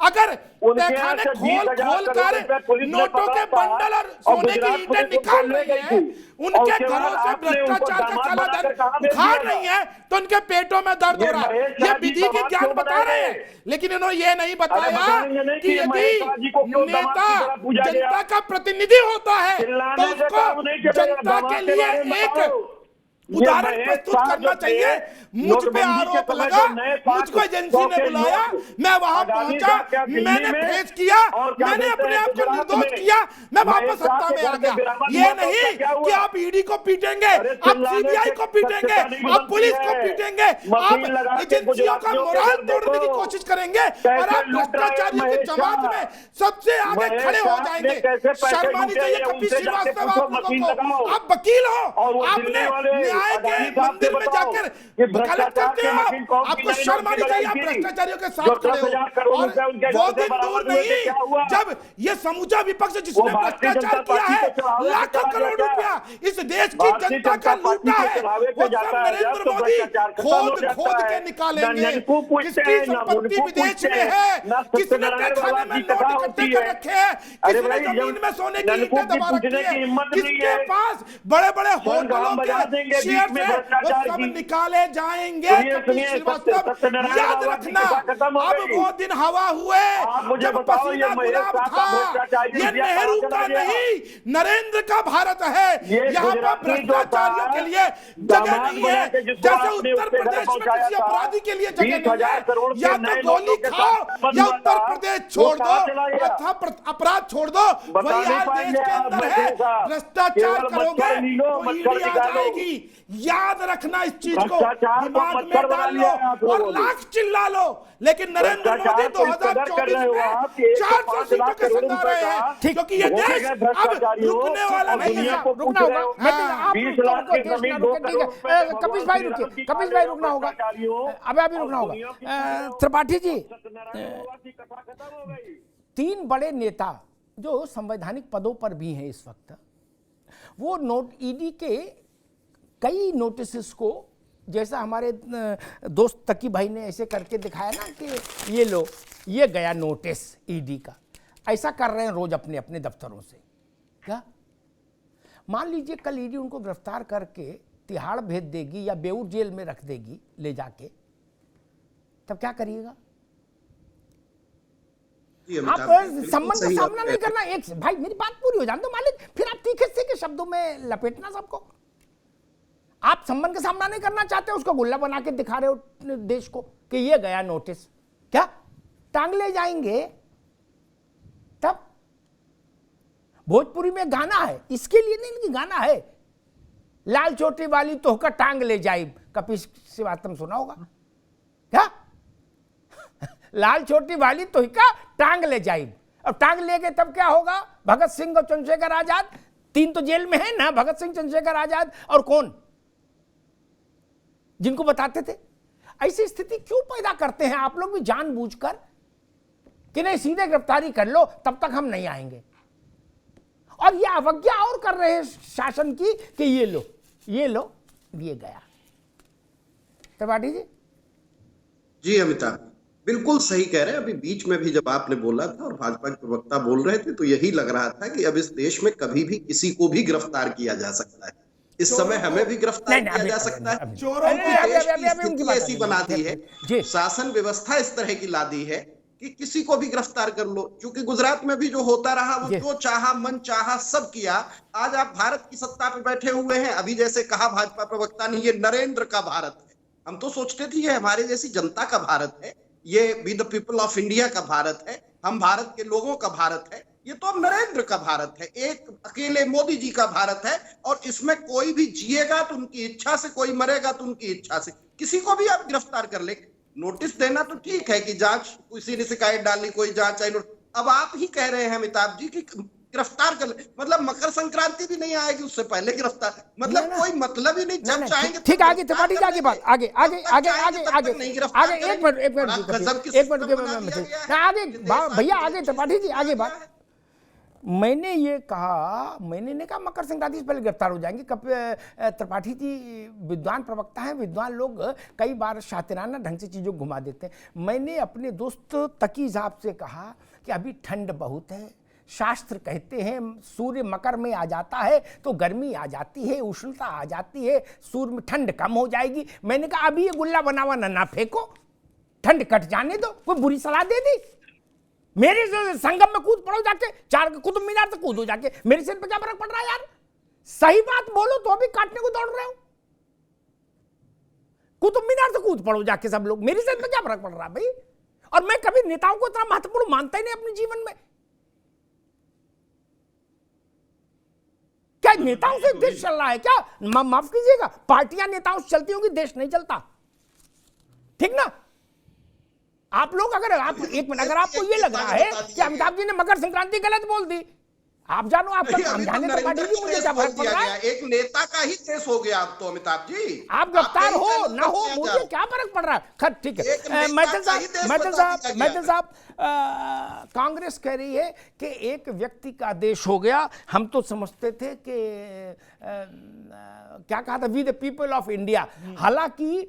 अगर तहखाने खोल कर नोटों के बंडल और सोने की ईंटें निकाल रही है, उनके घरों से भ्रष्टाचार का काला धन उखाड़ रही है, तो उनके पेटों में दर्द हो रहा है। ये विधि की ज्ञान बता रहे हैं, लेकिन इन्होंने ये नहीं बताया कि यदि नेता जनता का प्रतिनिधि होता है तो उसको जनता के लिए एक उदाहरण प्रस्तुत करना चाहिए। मुझ पे आरोप लगा, मुझको एजेंसी ने बुलाया, मैं वहां पहुंचा, मैंने फेस किया, मैंने अपने आप को निर्दोष किया, मैं वापस सत्ता में आ गया। ये नहीं कि आप ईडी को पीटेंगे, आप सीबीआई को पीटेंगे, आप पुलिस को पीटेंगे, आप एजेंसियों का मोराल तोड़ने की कोशिश करेंगे और आप भ्रष्टाचारियों की जमात में सबसे आगे खड़े हो जाएंगे। शर्म आनी चाहिए कपिल श्रीवास्तव आप लोगों को। आप वकील हो, आपने न्याय के मंदिर में जाकर वकालत करते हो, आपको शर्म आनी चाहिए। आप भ्रष्टाचारियों के साथ खड़े हो। और वो दिन दूर नहीं जब ये समूचा विपक्ष जिसने भ्रष्टाचार किया है, लाखों करोड़ रुपया इस देश की जनता का लूटा है, वो सब नरेंद्र मोदी खोद खोद के निकालेंगे। किसकी संपत्ति विदेश में है, किसने तहखाने में नोट इकट्ठे कर रखे हैं, किसने जमीन में सोने की ईंटें दबा रखी है, किसके पास बड़े बड़े होटलों के शेयर है, वो सब निकाले जाएंगे। याद रखना, अब वो दिन हवा हुए जब पसीना गुलाब था। ये नेहरू का नहीं, नरेंद्र का भारत है। यहाँ पर भ्रष्टाचारियों के लिए जगह नहीं है, जैसे उत्तर प्रदेश में किसी अपराधी के लिए जगह नहीं है। या तो गोली खाओ या उत्तर प्रदेश छोड़ दो, अपराध छोड़ दो। वही आज देश के अंदर है। भ्रष्टाचार करोगे तो ईडी आ जाएगी। याद रखना इस चीज को, दिमाग में डाल लो और लाख चिल्ला लो, लेकिन नरेंद्र मोदी 2024 में 400 सीटों के संग आ रहे हैं, क्योंकि ये देश अब रुकने वाला नहीं है। रुकना होगा। कपिल भाई रुकिए, कपिल भाई रुकना होगा, अभी रुकना होगा। त्रिपाठी जी, 3 बड़े नेता जो संवैधानिक पदों पर भी हैं इस वक्त, वो नोट ईडी के कई नोटिस को, जैसा हमारे दोस्त तकी भाई ने ऐसे करके दिखाया ना कि ये लो, ये गया नोटिस ईडी का, ऐसा कर रहे हैं रोज अपने अपने दफ्तरों से। क्या मान लीजिए कल ईडी उनको गिरफ्तार करके तिहाड़ भेज देगी या बेऊर जेल में रख देगी ले जाके, तब क्या करिएगा? आप सम्मान का सामना नहीं करना। एक भाई मेरी बात पूरी हो जाने दो मालिक, फिर आप तीखे के शब्दों में लपेटना सबको। आप सम्मान का सामना नहीं करना चाहते, उसको गुल्ला बना के दिखा रहे हो देश को कि ये गया नोटिस। क्या टांग ले जाएंगे? तब भोजपुरी में गाना है, इसके लिए नहीं कि गाना है, लाल चोटी वाली तो का टांग ले जाई, कपिल श्रीवास्तव सुना होगा क्या? लाल छोटी वाली तो का टांग ले जाई, अब टांग ले गए तब क्या होगा? भगत सिंह और चंद्रशेखर आजाद, तीन तो जेल में है ना, भगत सिंह, चंद्रशेखर आजाद और कौन जिनको बताते थे। ऐसी स्थिति क्यों पैदा करते हैं आप लोग भी जानबूझकर कि नहीं सीधे गिरफ्तारी कर लो, तब तक हम नहीं आएंगे। और ये अवज्ञा और कर रहे हैं शासन की कि ये लो ये लो, ये गया। त्रिपाठी जी। जी अमिताभ, बिल्कुल सही कह रहे हैं। अभी बीच में भी जब आपने बोला था और भाजपा के प्रवक्ता बोल रहे थे तो यही लग रहा था कि अब इस देश में कभी भी किसी को भी गिरफ्तार किया जा सकता है। इस समय हमें भी गिरफ्तार किया जा सकता है। चोरों को ऐसी बना दी है, शासन व्यवस्था इस तरह की ला दी है कि किसी को भी गिरफ्तार कर लो। क्योंकि गुजरात में भी जो होता रहा वो जो चाहा मन चाहा सब किया। आज आप भारत की सत्ता पे बैठे हुए हैं, अभी जैसे कहा भाजपा प्रवक्ता ने, ये नरेंद्र का भारत है। हम तो सोचते थे ये हमारे जैसी जनता का भारत है, ये we the people of India का भारत है, हम भारत के लोगों का भारत है। ये तो अब नरेंद्र का भारत है, एक अकेले मोदी जी का भारत है। और इसमें कोई भी जिएगा तो उनकी इच्छा से, कोई मरेगा तो उनकी इच्छा से। किसी को भी आप गिरफ्तार कर ले। नोटिस देना तो ठीक है कि जांच, किसी ने शिकायत डाली, कोई जांच आई। अब आप ही कह रहे हैं अमिताभ जी कि गिरफ्तार कर ले, मतलब मकर संक्रांति भी नहीं आएगी उससे पहले गिरफ्तार, मतलब कोई मतलब ही नहीं। जब चाहेंगे ठीक। आगे त्रिपाठी जी, आगे बात, आगे आगे आगे आगे आगे आगे एक मिनट आगे भैया, आगे त्रिपाठी जी आगे बात। मैंने ये कहा, मैंने नहीं कहा मकर संक्रांति से पहले गिरफ्तार हो जाएंगे। त्रिपाठी जी विद्वान प्रवक्ता हैं, विद्वान लोग कई बार शातिराना ढंग से चीज़ों को घुमा देते हैं। मैंने अपने दोस्त तकी साहब से कहा कि अभी ठंड बहुत है, शास्त्र कहते हैं सूर्य मकर में आ जाता है तो गर्मी आ जाती है, उष्णता आ जाती है, सूर्य में ठंड कम हो जाएगी। मैंने कहा अभी ये गुल्ला बनावा ना फेंको, ठंड कट जाने दो। कोई बुरी सलाह दे दी? मेरे संगम में कूद पड़ो जाके, चार कुतुब मीनार से कूदो जाके, मेरे सिर पे क्या फर्क पड़ रहा है यार? सही बात बोलो तो अभी काटने को दौड़ रहे हो। कुतुब मीनार से कूद पड़ो जाके सब लोग, मेरे सिर पे क्या फर्क पड़ रहा है भाई? और मैं कभी नेताओं को इतना महत्वपूर्ण मानता ही नहीं अपने जीवन में। क्या नेताओं से देश चल रहा है क्या? माफ कीजिएगा, पार्टियां नेताओं से चलती होंगी, देश नहीं चलता, ठीक ना? आप लोग अगर आप एक मिनट, अगर आपको ये लग रहा है कि अमिताभ जी ने मकर संक्रांति गलत बोल दी, आप जानो, आपका काम जाने तो पार्टी जी, मुझे क्या फर्क पड़ रहा है? एक नेता का ही केस हो गया अब तो अमिताभ जी। आप गिरफ्तार हो ना हो, मुझे क्या फर्क पड़ रहा है? खैर ठीक है। मैथिल साहब, कांग्रेस कह रही है कि एक व्यक्ति का देश हो गया। हम तो समझते थे कि क्या कहा था, we the people of India. हालांकि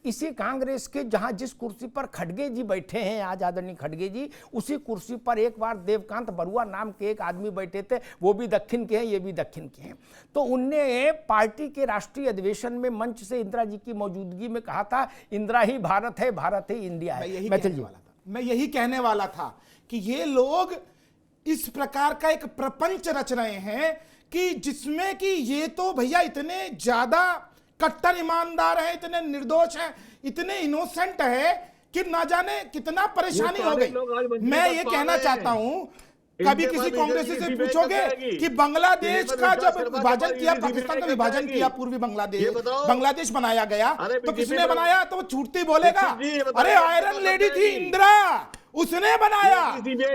इसी कांग्रेस के जहां जिस कुर्सी पर खड़गे जी बैठे हैं आज, आदरणीय खड़गे जी, उसी कुर्सी पर एक बार देवकांत बरुआ नाम के एक आदमी बैठे थे, वो भी दक्षिण के हैं, ये भी दक्षिण के हैं। तो उनने पार्टी के राष्ट्रीय अधिवेशन में मंच से इंदिरा जी की मौजूदगी में कहा था, इंदिरा ही भारत है, भारत ही इंडिया है। मैं यही कहने वाला था कि ये लोग इस प्रकार का एक प्रपंच रच रहे हैं कि जिसमें कि ये तो भैया इतने ज्यादा कट्टर ईमानदार है, इतने निर्दोष हैं, इतने इनोसेंट है कि ना जाने कितना परेशानी हो गई। मैं ये कहना चाहता हूं, कभी किसी कांग्रेसी से पूछोगे कि बांग्लादेश का जब विभाजन किया, पाकिस्तान का विभाजन किया, पूर्वी बांग्लादेश बनाया गया, तो किसने बनाया? तो वो छूटती बोलेगा, अरे आयरन लेडी थी इंदिरा, उसने बनाया।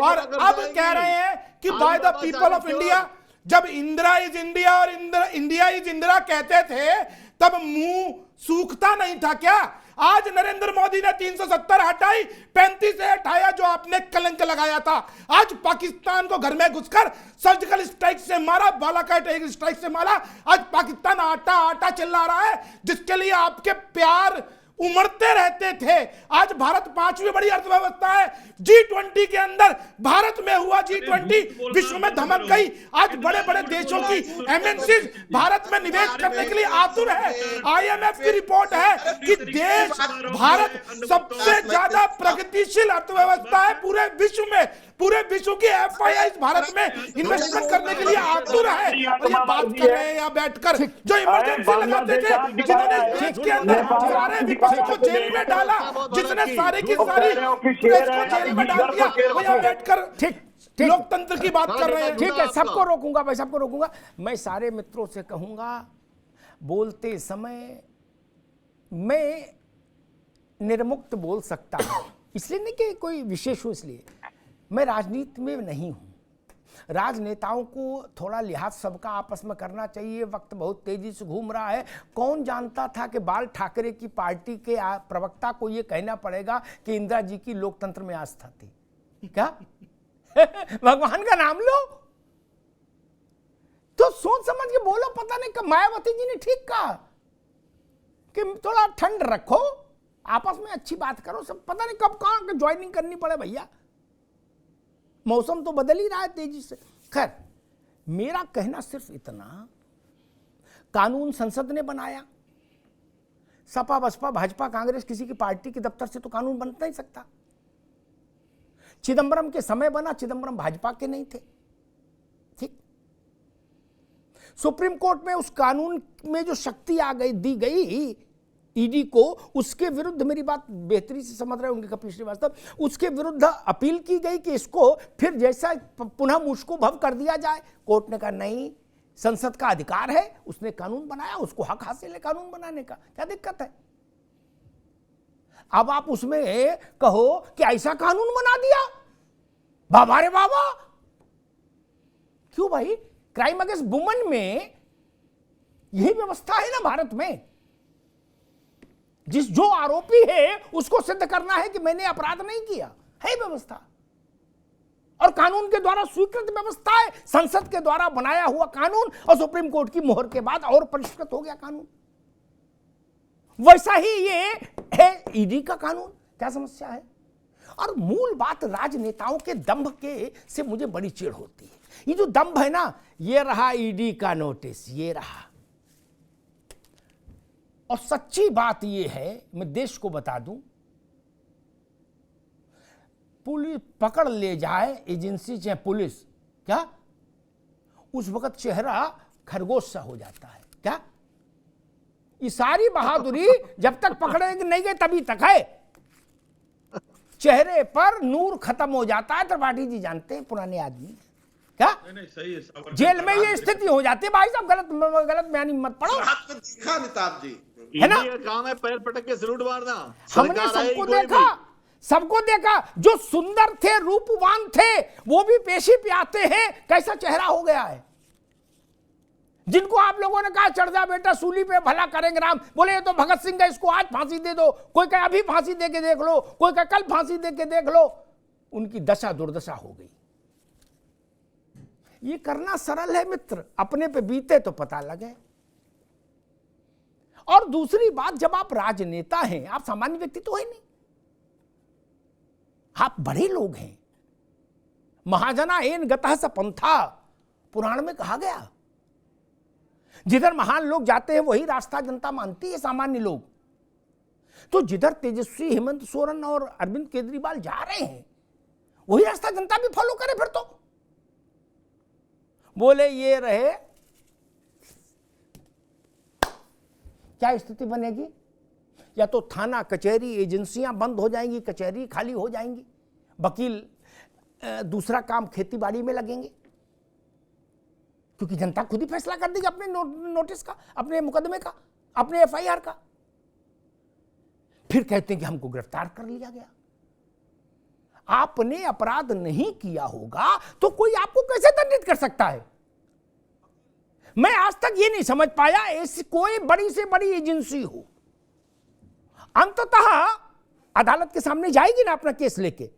और अब कह रहे हैं कि by the people of India. जब इंदिरा इज इंडिया और इंडिया इज इंदिरा कहते थे, तब मुंह सूखता नहीं था क्या? आज नरेंद्र मोदी ने 370 हटाई, 35 से हटाया जो आपने कलंक लगाया था। आज पाकिस्तान को घर में घुसकर सर्जिकल स्ट्राइक से मारा, बालाकोट एयर स्ट्राइक से मारा। आज पाकिस्तान आटा आटा चिल्ला रहा है, जिसके लिए आपके प्यार उमड़ते रहते थे। आज भारत 5वीं बड़ी अर्थव्यवस्था है। G20 के अंदर भारत में हुआ G20 विश्व में धमक गई। आज बड़े बड़े देशों की एमएनसीज भारत में निवेश करने के लिए आतुर है। IMF की रिपोर्ट है कि देश भारत सबसे ज्यादा प्रगतिशील अर्थव्यवस्था है पूरे विश्व में। पूरे विश्व की FIIs भारत में इन्वेस्टमेंट करने के लिए आतुर है। और ये बात कर रहे हैं यहाँ बैठकर, जो इमरजेंसी लगाते थे, जिन्होंने देश के अंदर सारे विपक्ष को जेल में डाला, जिसने सारी की सारी प्रेस को जेल में डाल दिया, वो यहाँ बैठकर ठीक लोकतंत्र की बात कर रहे हैं। ठीक है, सबको रोकूंगा भाई, सबको रोकूंगा। मैं सारे मित्रों से कहूंगा, बोलते समय मैं निर्मुक्त बोल सकता हूं, इसलिए नहीं कि कोई विशेष हो, इसलिए मैं राजनीति में नहीं हूं। राजनेताओं को थोड़ा लिहाज सबका आपस में करना चाहिए। वक्त बहुत तेजी से घूम रहा है। कौन जानता था कि बाल ठाकरे की पार्टी के प्रवक्ता को यह कहना पड़ेगा कि इंदिरा जी की लोकतंत्र में आस्था थी? क्या भगवान का नाम लो तो सोच समझ के बोलो। पता नहीं कब मायावती जी ने ठीक कहा कि थोड़ा ठंड रखो, आपस में अच्छी बात करो। सब पता नहीं कब कहां ज्वाइनिंग करनी पड़े भैया। मौसम तो बदल ही रहा है तेजी से। खैर, मेरा कहना सिर्फ इतना, कानून संसद ने बनाया। सपा बसपा भाजपा कांग्रेस किसी की पार्टी के दफ्तर से तो कानून बन नहीं सकता। चिदंबरम के समय बना, चिदंबरम भाजपा के नहीं थे। ठीक, सुप्रीम कोर्ट में उस कानून में जो शक्ति आ गई, दी गई ईडी को, उसके विरुद्ध, मेरी बात बेहतरी से समझ रहे होंगे कपिल श्रीवास्तव, उसके विरुद्ध अपील की गई कि इसको फिर जैसा पुनः मुश्को भव कर दिया जाए। कोर्ट ने कहा नहीं, संसद का अधिकार है, उसने कानून बनाया, उसको हक हासिल है कानून बनाने का, क्या दिक्कत है? अब आप उसमें कहो कि ऐसा कानून बना दिया, बाबा रे बाबा। क्यों भाई? क्राइम अगेंस्ट वुमेन में यही व्यवस्था है ना भारत में। जो आरोपी है उसको सिद्ध करना है कि मैंने अपराध नहीं किया, है व्यवस्था। और कानून के द्वारा स्वीकृत व्यवस्था है, संसद के द्वारा बनाया हुआ कानून, और सुप्रीम कोर्ट की मोहर के बाद और परिष्कृत हो गया कानून। वैसा ही ये है ईडी का कानून। क्या समस्या है? और मूल बात राजनेताओं के दंभ के से मुझे बड़ी चिढ़ होती है। ये जो दंभ है ना, ये रहा ईडी का नोटिस, ये रहा। और सच्ची बात ये है, मैं देश को बता दूं, पुलिस पकड़ ले जाए, एजेंसी चाहे पुलिस, क्या उस वक्त चेहरा खरगोश सा हो जाता है। क्या ये सारी बहादुरी जब तक पकड़ेंगे नहीं गए तभी तक है। चेहरे पर नूर खत्म हो जाता है। त्रिपाठी जी जानते हैं, पुराने आदमी। क्या नहीं, सही है। जेल में ये स्थिति हो जाती है। भाई साहब गलत बयानी मत पढ़ो। देखा अमिताभ जी, है ना, काम है पैर पटक के सलूट मारना। हमने सबको देखा, सबको देखा। जो सुंदर थे, रूपवान थे, वो भी पेशी पे आते हैं। कैसा चेहरा हो गया है। जिनको आप लोगों ने कहा चढ़ जा बेटा सूली पे, भला करेंगे राम, बोले ये तो भगत सिंह है, इसको आज फांसी दे दो। कोई कहे अभी फांसी दे के देख लो, कोई कहे कल फांसी दे के देख लो। उनकी दशा दुर्दशा हो गई। ये करना सरल है मित्र, अपने पे बीते तो पता लगे। और दूसरी बात, जब आप राजनेता हैं, आप सामान्य व्यक्ति तो है नहीं, आप बड़े लोग हैं। महाजना एन गतः स पंथा, पुराण में कहा गया। जिधर महान लोग जाते हैं वही रास्ता जनता मानती है, सामान्य लोग। तो जिधर तेजस्वी, हेमंत सोरेन और अरविंद केजरीवाल जा रहे हैं वही रास्ता जनता भी फॉलो करे। फिर तो बोले ये रहे, क्या स्थिति बनेगी? या तो थाना कचहरी एजेंसियां बंद हो जाएंगी, कचहरी खाली हो जाएंगी, वकील दूसरा काम खेती बाड़ी में लगेंगे, क्योंकि जनता खुद ही फैसला कर देगी अपने नोटिस का, अपने मुकदमे का, अपने FIR का। फिर कहते हैं कि हमको गिरफ्तार कर लिया गया। आपने अपराध नहीं किया होगा तो कोई आपको कैसे दंडित कर सकता है? मैं आज तक ये नहीं समझ पाया, ऐसी कोई बड़ी से बड़ी एजेंसी हो, अंततः अदालत के सामने जाएगी ना अपना केस लेके,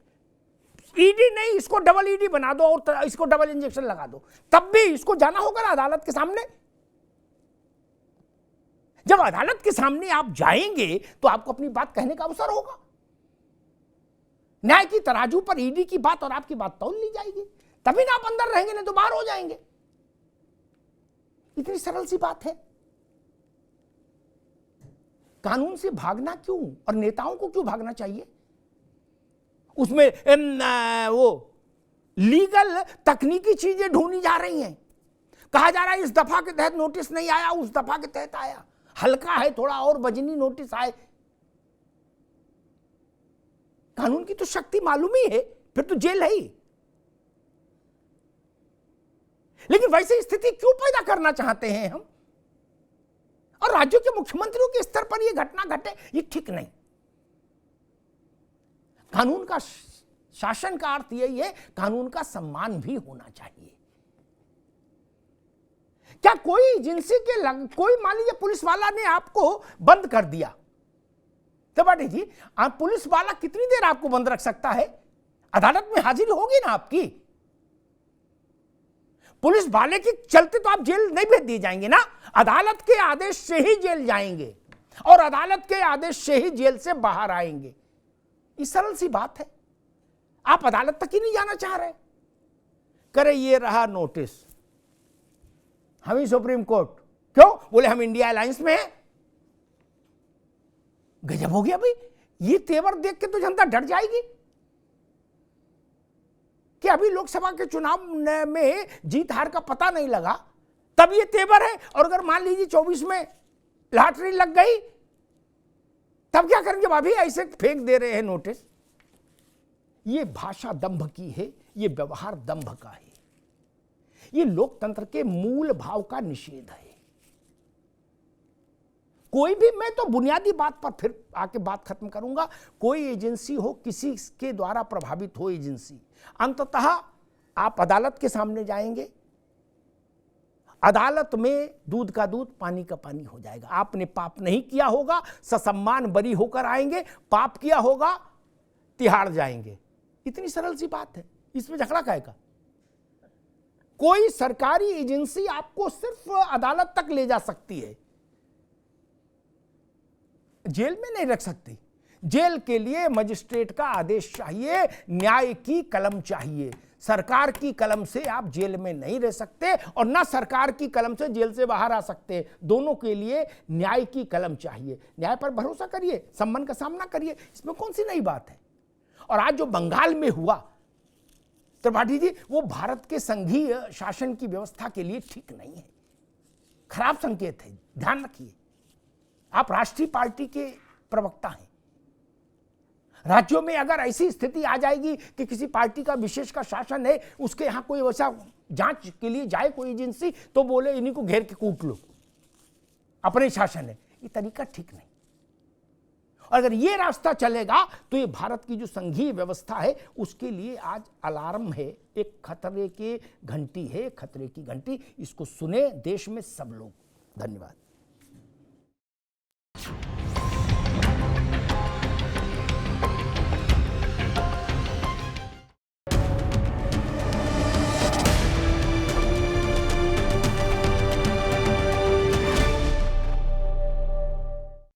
ईडी नहीं, इसको डबल ईडी बना दो और इसको डबल इंजेक्शन लगा दो, तब भी इसको जाना होगा ना अदालत के सामने। जब अदालत के सामने आप जाएंगे तो आपको अपनी बात कहने का अवसर होगा। न्याय की तराजू पर ईडी की बात और आपकी बात तौल ली जाएगी, तभी ना आप अंदर रहेंगे, नहीं तो बाहर हो जाएंगे। इतनी सरल सी बात है। कानून से भागना क्यों, और नेताओं को क्यों भागना चाहिए? उसमें वो लीगल तकनीकी चीजें ढूंढी जा रही हैं। कहा जा रहा है इस दफा के तहत नोटिस नहीं आया, उस दफा के तहत आया, हल्का है थोड़ा और वजनी नोटिस आए। कानून की तो शक्ति मालूम ही है, फिर तो जेल है ही। लेकिन वैसी स्थिति क्यों पैदा करना चाहते हैं हम? और राज्यों के मुख्यमंत्रियों के स्तर पर यह घटना घटे, ये ठीक नहीं। कानून का शासन का अर्थ यही है, कानून का सम्मान भी होना चाहिए। क्या कोई एजेंसी के कोई मान लीजिए पुलिस वाला ने आपको बंद कर दिया, त्रिपाठी जी, आप पुलिस वाला कितनी देर आपको बंद रख सकता है? अदालत में हाजिरी होगी ना आपकी। पुलिस वाले के चलते तो आप जेल नहीं भेज दिए जाएंगे ना, अदालत के आदेश से ही जेल जाएंगे और अदालत के आदेश से ही जेल से बाहर आएंगे। ये सरल सी बात है। आप अदालत तक ही नहीं जाना चाह रहे। करे ये रहा नोटिस, हम ही सुप्रीम कोर्ट, क्यों? बोले हम इंडिया अलायंस में हैं। गजब हो गया भाई, ये तेवर देख के तो जनता डर जाएगी कि अभी लोकसभा के चुनाव में जीत हार का पता नहीं लगा, तब ये तेवर है। और अगर मान लीजिए 24 में लॉटरी लग गई, तब क्या करेंगे? अभी ऐसे फेंक दे रहे हैं नोटिस। ये भाषा दंभ की है, ये व्यवहार दंभ का है, ये लोकतंत्र के मूल भाव का निषेध है। कोई भी, मैं तो बुनियादी बात पर फिर आके बात खत्म करूंगा, कोई एजेंसी हो, किसी के द्वारा प्रभावित हो एजेंसी, अंततः आप अदालत के सामने जाएंगे, अदालत में दूध का दूध पानी का पानी हो जाएगा। आपने पाप नहीं किया होगा, ससम्मान बरी होकर आएंगे, पाप किया होगा तिहाड़ जाएंगे। इतनी सरल सी बात है, इसमें झगड़ा काहे का? कोई सरकारी एजेंसी आपको सिर्फ अदालत तक ले जा सकती है, जेल में नहीं रख सकती। जेल के लिए मजिस्ट्रेट का आदेश चाहिए, न्याय की कलम चाहिए। सरकार की कलम से आप जेल में नहीं रह सकते और ना सरकार की कलम से जेल से बाहर आ सकते। दोनों के लिए न्याय की कलम चाहिए। न्याय पर भरोसा करिए, सम्मान का सामना करिए, इसमें कौन सी नई बात है? और आज जो बंगाल में हुआ त्रिपाठी जी, वो भारत के संघीय शासन की व्यवस्था के लिए ठीक नहीं है, खराब संकेत है। ध्यान रखिए, आप राष्ट्रीय पार्टी के प्रवक्ता हैं। राज्यों में अगर ऐसी स्थिति आ जाएगी कि किसी पार्टी का विशेष का शासन है, उसके यहां कोई वैसा जांच के लिए जाए कोई एजेंसी, तो बोले इन्हीं को घेर के कूट लो, अपने शासन है। ये तरीका ठीक नहीं। और अगर ये रास्ता चलेगा तो ये भारत की जो संघीय व्यवस्था है उसके लिए आज अलार्म है, एक खतरे की घंटी है, खतरे की घंटी। इसको सुने देश में सब लोग। धन्यवाद।